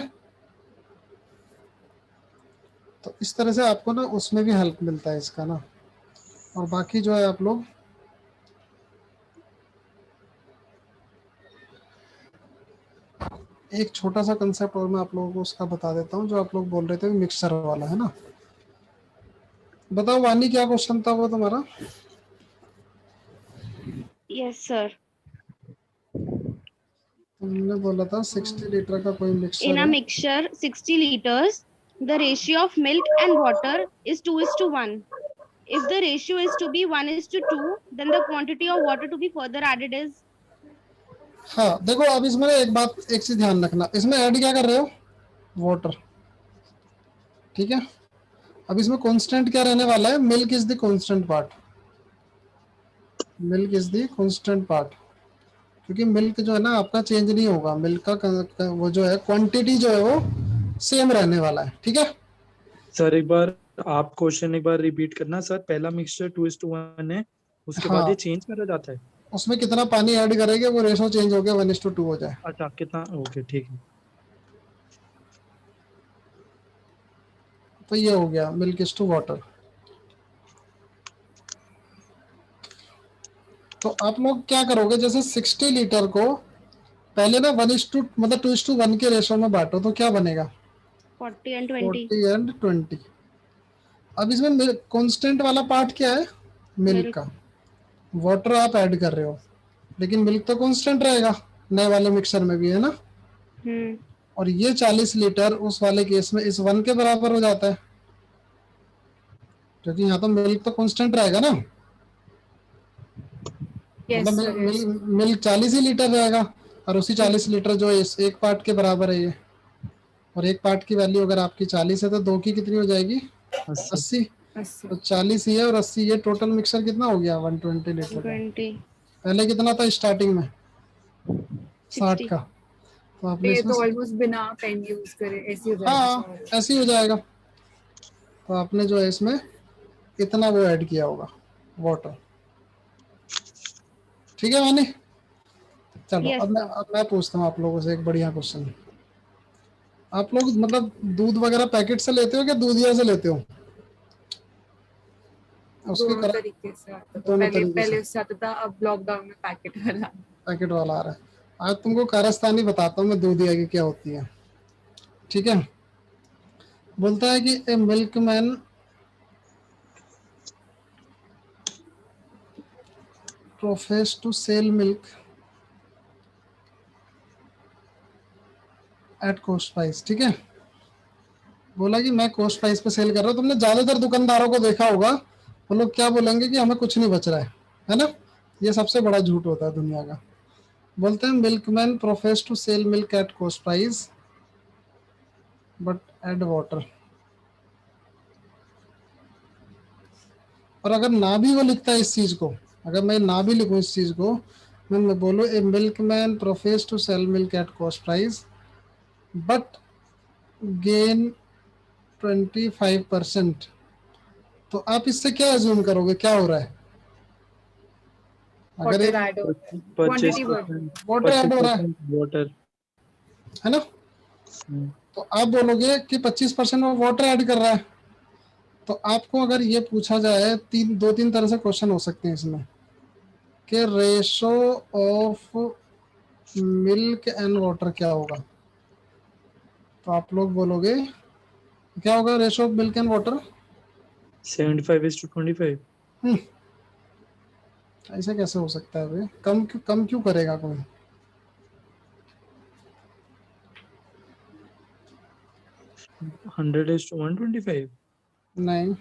A: तो इस तरह से आपको ना उसमें भी हेल्प मिलता है इसका ना। और बाकी जो है आप लोग एक छोटा सा कंसेप्ट और मैं आप लोगों को उसका बता देता हूँ, जो आप लोग बोल रहे थे मिक्सचर वाला, है ना। बताओ वानी, क्या क्वेश्चन था वो तुम्हारा?
C: yes sir
A: तुमने बोला था 60 लीटर का कोई
C: in
A: मिक्सचर
C: a
A: है।
C: mixture 60 liters the ratio of milk and water is 2:1 if the ratio is to be 1:2 then the quantity of water to be further added is
A: हाँ देखो, अब इसमें एक बात, एक चीज ध्यान रखना, इसमें ऐड क्या कर रहे हो? वाटर। ठीक है, अब इसमें कांस्टेंट क्या रहने वाला है? Milk is the constant part. Milk is the constant part, क्योंकि मिल्क जो है ना आपका चेंज नहीं होगा। मिल्क का वो जो है क्वांटिटी जो है वो सेम रहने वाला है। ठीक है,
E: सर एक बार आप क्वेश्चन एक बार रिपीट करना सर। पहला मिक्सचर 2:1 है, उसके बाद ये
A: हाँ,
E: चेंज करा जाता है?
A: उसमें कितना पानी ऐड करेंगे वो रेशो चेंज हो गया, 1:2 हो जाए।
E: अच्छा कितना, ओके ठीक है।
A: तो ये हो गया मिल्क इज टू वाटर। तो आप लोग क्या करोगे, जैसे 60 लीटर को पहले ना 1:2 मतलब 2:1 के रेशो में बांटो तो क्या बनेगा?
C: 40 and 20
A: 40 एंड 20। अब इसमें कांस्टेंट वाला पार्ट क्या है? मिल्क
C: milk
A: का। वाटर आप ऐड कर रहे हो, लेकिन मिल्क तो कांस्टेंट रहेगा नए वाले मिक्सर में भी, है ना।
C: hmm
A: और ये 40 लीटर उस वाले केस में इस 1 के बराबर हो जाता है, क्योंकि यहाँ तो मिल्क तो कांस्टेंट रहेगा ना। मतलब
B: यस सर यस
A: मिल्क 40 ही लीटर रहेगा, और उसी 40 लीटर जो इस एक पार्ट के बराबर है ये। और एक पार्ट की वैल्यू अगर आपकी 40 है तो दो की कितनी हो जाएगी?
E: 80।
A: 80।
B: सर
A: तो 40 ही है और 80, ये टोटल मिक्सर कितना हो गया? 120 लीटर का।
C: 20
A: पहले कितना था स्टार्टिंग में? 60
C: 60
A: का। तो
B: तो
A: आपने
B: ये
A: इसमें
B: तो ऑलमोस्ट बिना पेन यूज करे ऐसे हो जाएगा
A: हाँ
B: सारा।
A: ऐसे ही हो जाएगा। तो आपने जो है इसमें इतना वो ऐड किया होगा, वाटर। ठीक है मानी। चलो
C: yes sir
A: अब मैं पूछता हूँ आप लोगों से एक बढ़िया क्वेश्चन। आप लोग मतलब दूध वगैरह पैकेट से लेते हो क्या दूधिया से लेते हो? उसकी
B: दोनों
A: करा
B: तरीके से आता था,
A: दोनों
B: पहले
A: तरीके से
B: पहले उससे आता था, अब लॉकडाउन में पैकेट वाला।
A: पैकेट वाला आ रहा है। आज तुमको कारस्तानी बताता हूँ मैं दूधिया की क्या होती है। ठीक है, बोलता है कि a milkman profess to sell milk at cost price. ठीक है, बोला कि मैं कॉस्ट प्राइस पे सेल कर रहा हूँ। तुमने ज्यादातर दुकानदारों को देखा होगा, वो लोग क्या बोलेंगे कि हमें कुछ नहीं बच रहा है ना। ये सबसे बड़ा झूठ होता है दुनिया का। बोलते हैं milkman profess to sell milk at cost price but add water. और अगर ना भी वो लिखता है इस चीज को, अगर मैं ना भी लिखूं इस चीज को, मैं बोलूँ a milkman profess to sell milk at cost price but gain 25%, तो आप इससे क्या अज्यूम करोगे क्या हो रहा है? अगर
B: वाटर
A: एक
B: ऐड हो रहा है,
E: पच्चीस
B: क्वांटिटी बढ़ रही
E: परसेंट
A: वाटर
E: पच्चीस
A: ऐड हो रहा है
E: परसेंट वाटर।
A: है ना, तो आप बोलोगे कि 25% वो वाटर ऐड कर रहा है। तो आपको अगर ये पूछा जाए, दो तीन तरह से क्वेश्चन हो सकते हैं इसमें, कि ratio of milk and water क्या होगा। तो आप लोग बोलोगे क्या होगा ratio of milk and water?
E: 75:25।
A: ऐसे कैसे हो सकता है भाई? कम क्यों करेगा कोई?
E: 100:125।
A: नहीं,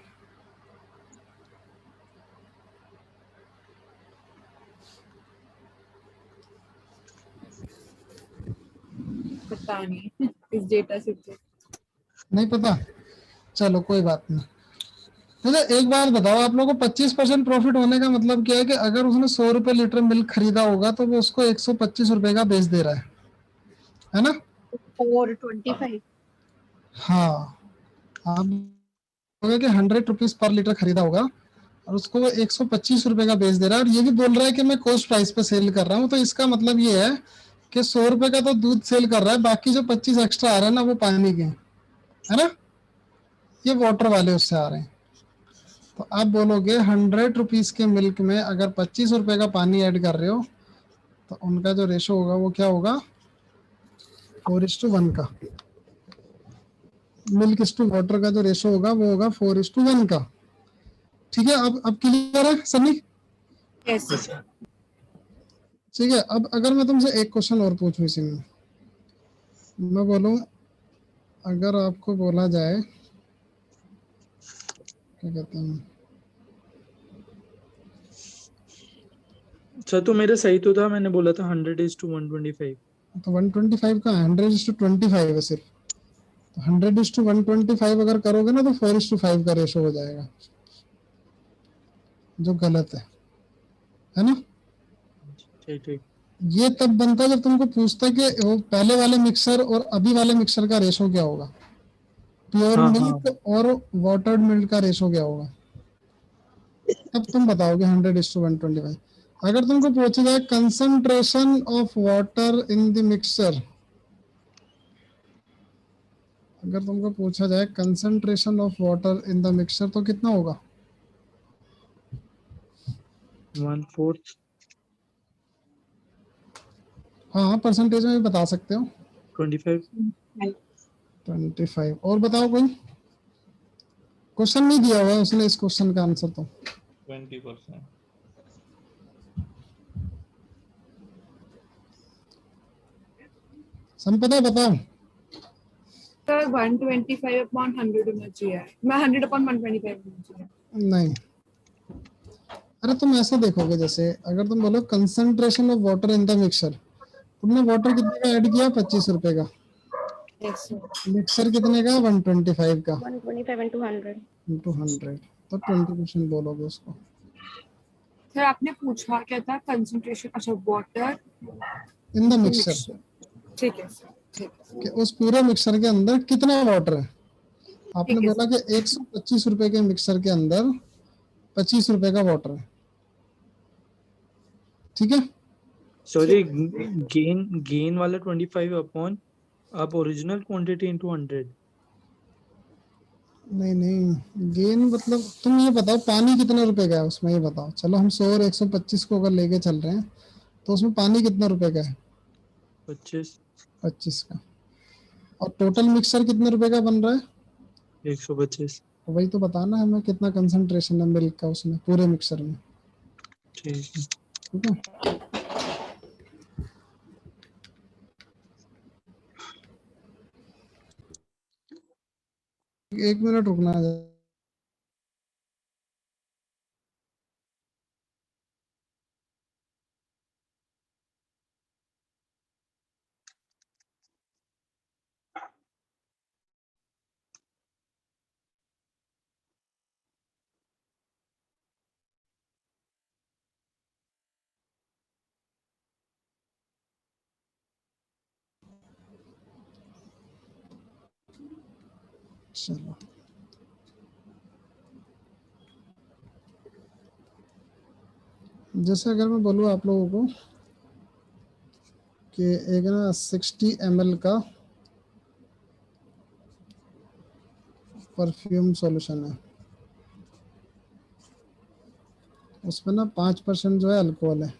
B: पता नहीं इस डेटा से तो।
A: नहीं पता, चलो कोई बात नहीं। मुझे एक बार बताओ, आप लोगों को 25% प्रॉफिट होने का मतलब क्या है कि अगर उसने 100 रुपए लीटर मिल्क खरीदा होगा तो वो उसको 125 रुपए का बेच दे रहा है ना?
F: 425।
A: हाँ, आप बोलोगे कि 100 रुपीज पर लीटर खरीदा होगा और उसको वो 125 रुपए का बेच दे रहा है, और ये भी बोल रहा है कि मैं कॉस्ट प्राइस पे सेल कर रहा हूँ, तो इसका मतलब ये है कि 100 रुपए का तो दूध सेल कर रहा है, बाकी जो 25 एक्स्ट्रा आ रहा है ना वो पानी के है ना, ये वाटर वाले उससे आ रहे हैं। तो आप बोलोगे 100 रुपीज के मिल्क में अगर 25 रुपए का पानी ऐड कर रहे हो तो उनका जो रेशो होगा वो क्या होगा, 4:1 का। मिल्क इस टू वाटर का जो रेशो होगा वो होगा 4:1 का। ठीक है, अब क्लियर है सनी?
B: यस
A: ठीक है, अब अगर मैं तुमसे एक क्वेश्चन और पूछूं इसी में, मैं बोलूं अगर आपको बोला जाए क्या कहते हैं,
E: अच्छा तो मेरा सही तो था, मैंने बोला था 100:125।
A: तो 125 का 100:25 है सिर्फ, तो 100:125 अगर करोगे ना तो 4:5 का रेशो हो जाएगा, जो गलत है ना?
E: ठीक ठीक।
A: ये तब बनता है जब तुमको पूछता है कि वो पहले वाले मिक्सर और अभी वाले मिक्सर का रेशो क्या होगा, प्योर
E: हाँ
A: मिल्क
E: हाँ
A: और वाटर्ड मिल्क का रेशो क्या होगा, तब तुम बताओगे 100:125। अगर तुमको पूछा जाए concentration of water in the mixer, अगर तुमको पूछा जाए concentration of water in the mixer तो कितना होगा?
E: 1/4
A: हाँ, परसेंटेज में भी बता सकते हो।
E: 25।
A: 25। और बताओ, कोई क्वेश्चन नहीं दिया हुआ है उसने इस क्वेश्चन का आंसर तो।
G: 20%।
A: संपदा बताओ।
B: सर 125/100 होना चाहिए, मैं 100/125 होना चाहिए।
A: नहीं, अरे तुम ऐसा देखोगे, जैसे अगर तुम बोलो concentration of water in the mixer, तुमने वाटर कितने का ऐड किया? 25 रुपए का।
B: Yes sir.
A: मिक्सर कितने का? 125 का
C: 125 into 100.
A: इंटू 100, तो 20% बोलोगे उसको।
B: सर आपने पूछा क्या था? कंसंट्रेशन, अच्छा वाटर
A: इन द मिक्सर,
B: ठीक है सर, ठीक है
A: कि उस पूरे मिक्सर के अंदर कितना वाटर है। आपने
B: ठीक है
A: बोला कि 125 रुपए के मिक्सर के अंदर 25 रुपए का वाटर है, ठीक है?
E: सॉरी, गेन वाला 25 अपॉन अब ओरिजिनल क्वांटिटी इनटू 100।
A: नहीं नहीं, गेन मतलब तुम ये बताओ पानी कितने रुपए का है उसमें, ये बताओ। चलो हम 100 और 125 को अगर लेके चल रहे हैं तो उसमें पानी कितने रुपए का है?
E: 25
A: 25 का। और टोटल मिक्सर कितने रुपए का बन रहा है?
E: 125।
A: तो वही तो बताना है हमें कितना कंसंट्रेशन है मिल्क का उसमें पूरे मिक्सर में,
E: ठीक है।
A: ठीक है? एक मिनट रुकना है। चलो, जैसे अगर मैं बोलूँ आप लोगों को कि एक ना 60 ml का परफ्यूम सॉल्यूशन है, उसमें ना 5% जो है अल्कोहल है,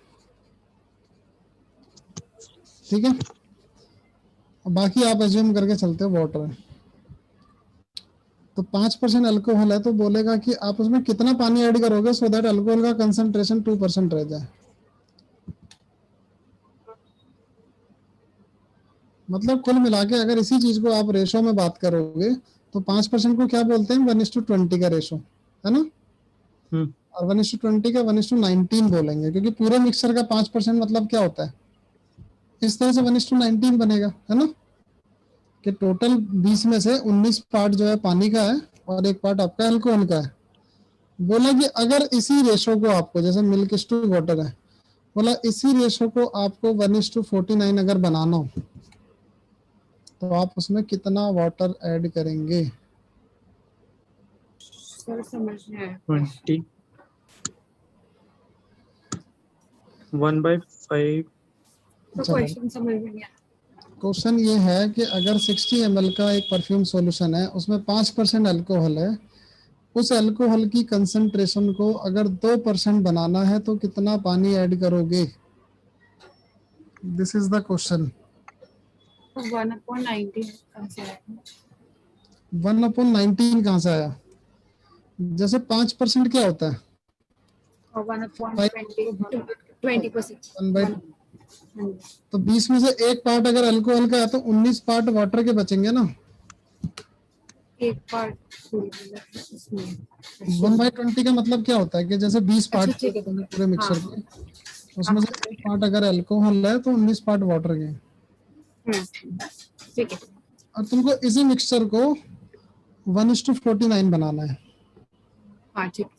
A: ठीक है? और बाकी आप एज्यूम करके चलते हो वाटर है, तो 5% अल्कोहल है, तो बोलेगा कि आप उसमें कितना पानी ऐड करोगे सो दैट अल्कोहल का कंसंट्रेशन 2% रह जाए। मतलब कुल मिला के अगर इसी चीज को आप रेशो में बात करोगे तो 5% को क्या बोलते हैं? 1:20 का रेशो, है ना? और 1:20 का 1:19 बोलेंगे, क्योंकि पूरे मिक्सर का 5% मतलब क्या होता है? इस तरह से 1:19 बनेगा, है ना? कि टोटल 20 में से 19 पार्ट जो है पानी का है और 1 पार्ट आपका अल्कोहल का है। बोला कि अगर इसी रेशो को आपको, जैसे मिल्क इज टू वाटर है, बोला इसी रेशो को आपको 1:49 अगर बनाना हो तो आप उसमें कितना वाटर ऐड करेंगे?
B: सर समझ नहीं आया।
E: 20 1/5
B: तो
A: चलो,
B: क्वेश्चन समझ में नहीं आया।
A: क्वेश्चन ये है कि अगर 60 ml का एक परफ्यूम सॉल्यूशन है, उसमें 5% अल्कोहल है, उस अल्कोहल की कंसंट्रेशन को अगर 2% बनाना है तो कितना पानी ऐड करोगे? This is the question.
B: तो 1/19 कम से आया।
A: 1/19 कहाँ से आया? जैसे 5% क्या होता है?
B: और 1/20
A: 1 बाई, तो 20 में से 1 पार्ट अगर अल्कोहल का है तो 19 पार्ट वाटर के बचेंगे ना।
B: 1 पार्ट
A: 1/20 का मतलब क्या होता है कि जैसे 20 पार्ट
B: अच्छा, ठीक है।
A: पूरे मिक्सचर
B: हाँ।
A: के, उसमें से 1 पार्ट अगर अल्कोहल है तो 19 पार्ट वाटर के।
B: ठीक है।
A: और तुमको इसी मिक्सचर को 1:49 बनाना है।
B: हाँ ठीक है।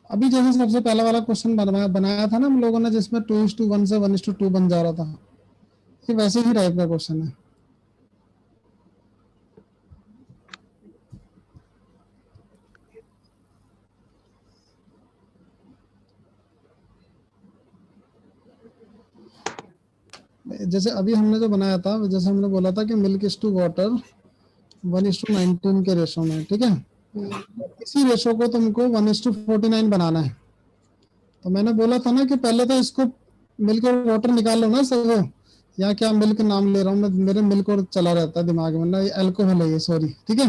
A: अभी जैसे सबसे पहला वाला क्वेश्चन बनाया था ना हम लोगों ने, जिसमें 2:1 से 1:2 बन जा रहा था, ये वैसे ही टाइप का क्वेश्चन है। जैसे अभी हमने जो बनाया था, जैसे हमने बोला था कि मिल्क इज टू वाटर 1:19 के रेशो में, ठीक है। इसी रेशो को तुमको 1:49 बनाना है। तो मैंने बोला था ना कि पहले तो इसको मिल्क और वाटर निकाल लो ना सब, या क्या मिल्क नाम ले रहा हूँ मैं, मेरे मिल्क और चला रहता है दिमाग में ना, ये अल्कोहल है ये, सॉरी, ठीक है,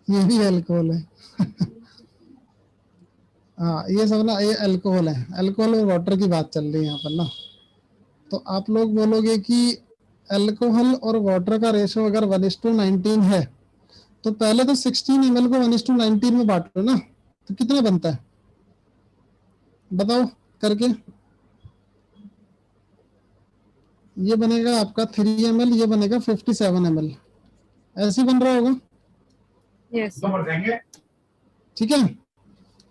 A: ये भी अल्कोहल है। हाँ, ये सब ना ये अल्कोहल है, अल्कोहल और वाटर की बात चल रही है यहाँ पर ना। तो आप लोग बोलोगे कि अल्कोहल और वाटर का रेशो अगर 1:19 है तो पहले तो 16 ml को 1:19 में बांट लो ना, तो कितना बनता है बताओ करके। ये बनेगा आपका 3 ml, ये बनेगा 57 ml, ऐसे बन रहा होगा,
B: यस।
A: ठीक है।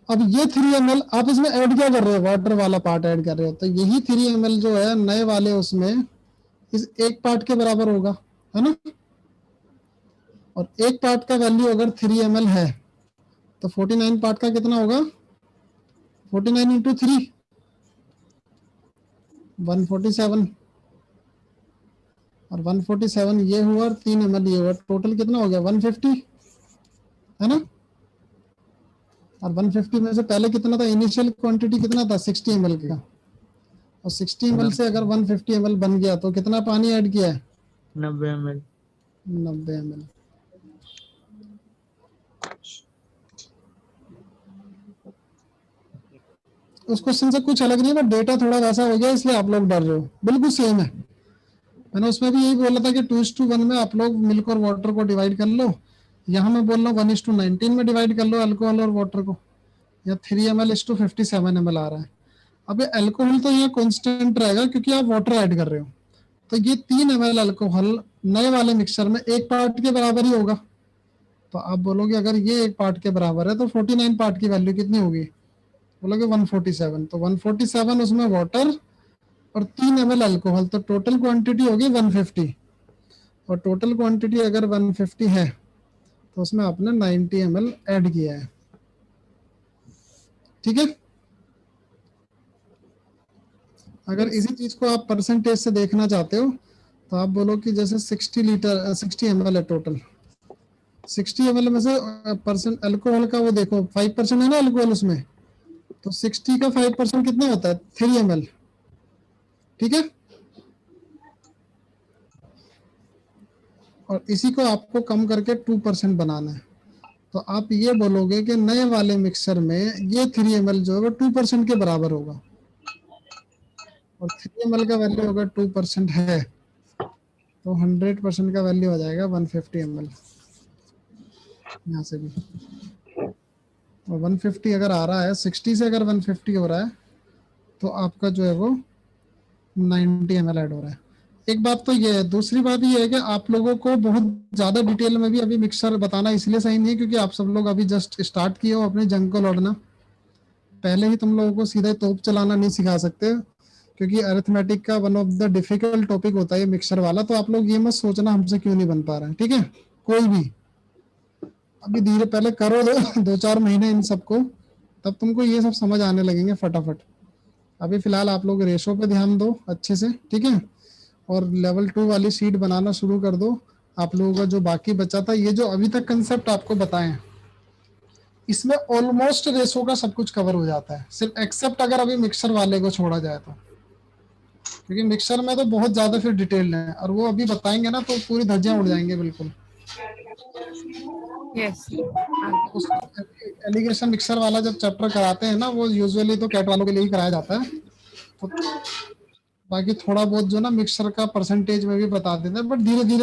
A: अब ये 3 ml आप इसमें ऐड क्या कर रहे हो? वाटर वाला पार्ट ऐड कर रहे हो, तो यही 3 ml जो है नए वाले उसमें इस 1 पार्ट के बराबर होगा, है ना। और 1 पार्ट का वैल्यू अगर 3 ml है तो 49 पार्ट का कितना होगा? 49 इंटू 3 147, और 147 ये हुआ और 3 ml ये हुआ, टोटल कितना हो गया? 150, है ना। और 150 में से पहले कितना था? इनिशियल क्वांटिटी कितना था? 60 ml का, और 60 ml से अगर 150 ml बन गया तो कितना पानी ऐड किया है?
E: 90 ml
A: 90 ml। उस क्वेश्चन से कुछ अलग नहीं है, बट डेटा थोड़ा वैसा हो गया इसलिए आप लोग डर रहे हो, बिल्कुल सेम है। मैंने उसमें भी यही बोला था कि 2:1 में आप लोग मिल्क और वाटर को डिवाइड कर लो, यहाँ मैं बोल रहा हूँ 1:19 में डिवाइड कर लो अल्कोहल और वाटर को, या 3 ml is to 57 ml आ रहा है। अब ये अल्कोहल तो यहाँ कांस्टेंट रहेगा क्योंकि आप वाटर ऐड कर रहे हो, तो ये 3 ml अल्कोहल नए वाले मिक्सचर में 1 पार्ट के बराबर ही होगा। तो आप बोलोगे अगर ये 1 पार्ट के बराबर है तो 49 पार्ट की वैल्यू कितनी होगी? बोलोगे 147, तो 147 उसमें वाटर और 3 ml अल्कोहल, तो टोटल क्वांटिटी होगी 150, और टोटल क्वांटिटी अगर 150 है तो उसमें आपने 90 ml ऐड किया है, ठीक है। अगर इसी चीज को आप परसेंटेज से देखना चाहते हो तो आप बोलो कि जैसे 60 ml है टोटल, 60 ml में से परसेंट अल्कोहल का वो देखो 5% है ना अल्कोहल उसमें, तो 60 का 5% कितना होता है? 3 ml, ठीक है। और इसी को आपको कम करके 2% बनाना है, तो आप ये बोलोगे कि नए वाले मिक्सचर में ये 3 ml जो है वो 2% के बराबर होगा, और 3 ml का वैल्यू अगर 2% है तो 100% का वैल्यू आ जाएगा 150 ml। यहाँ से भी। और 150 अगर आ रहा है, 60 से अगर 150 हो रहा है तो आपका जो है वो 90 ml ऐड हो रहा है। एक बात तो ये है। दूसरी बात ये है कि आप लोगों को बहुत ज़्यादा डिटेल में भी अभी मिक्सर बताना इसलिए सही नहीं है क्योंकि आप सब लोग अभी जस्ट स्टार्ट किए हो अपने जंग को लौटना। पहले ही तुम लोगों को सीधे तोप चलाना नहीं सिखा सकते क्योंकि अरिथमेटिक का one of the difficult topic होता है ये मिक्सर वाला। तो आप लोग ये मत सोचना हमसे क्यों नहीं बन पा रहा है, ठीक है? कोई भी अभी धीरे पहले करो 2-4 महीने इन सबको, तब तुमको ये सब समझ आने लगेंगे फटाफट। अभी फिलहाल आप लोग रेशो पे ध्यान दो अच्छे से, ठीक है? और लेवल 2 वाली शीट बनाना शुरू कर दो। आप लोगों का जो बाकी बचा था, ये जो अभी तक कंसेप्ट आपको बताएं, इसमें ऑलमोस्ट रेशो का सब कुछ कवर हो जाता है, सिर्फ एक्सेप्ट अगर अभी मिक्सर वाले को छोड़ा जाए तो, क्योंकि मिक्सर में तो बहुत ज्यादा फिर डिटेल है और वो अभी बताएंगे ना तो पूरी धज्जियां उड़ जाएंगे बिल्कुल।
B: यस।
A: उस एलिगेशन मिक्सर वाला जब चैप्टर कराते हैं ना, वो यूजुअली तो कैट वालों के लिए ही कराया जाता है। तो बाकी थोड़ा बहुत जो ना मिक्सर का परसेंटेज में भी बता देते हैं, बट धीरे धीरे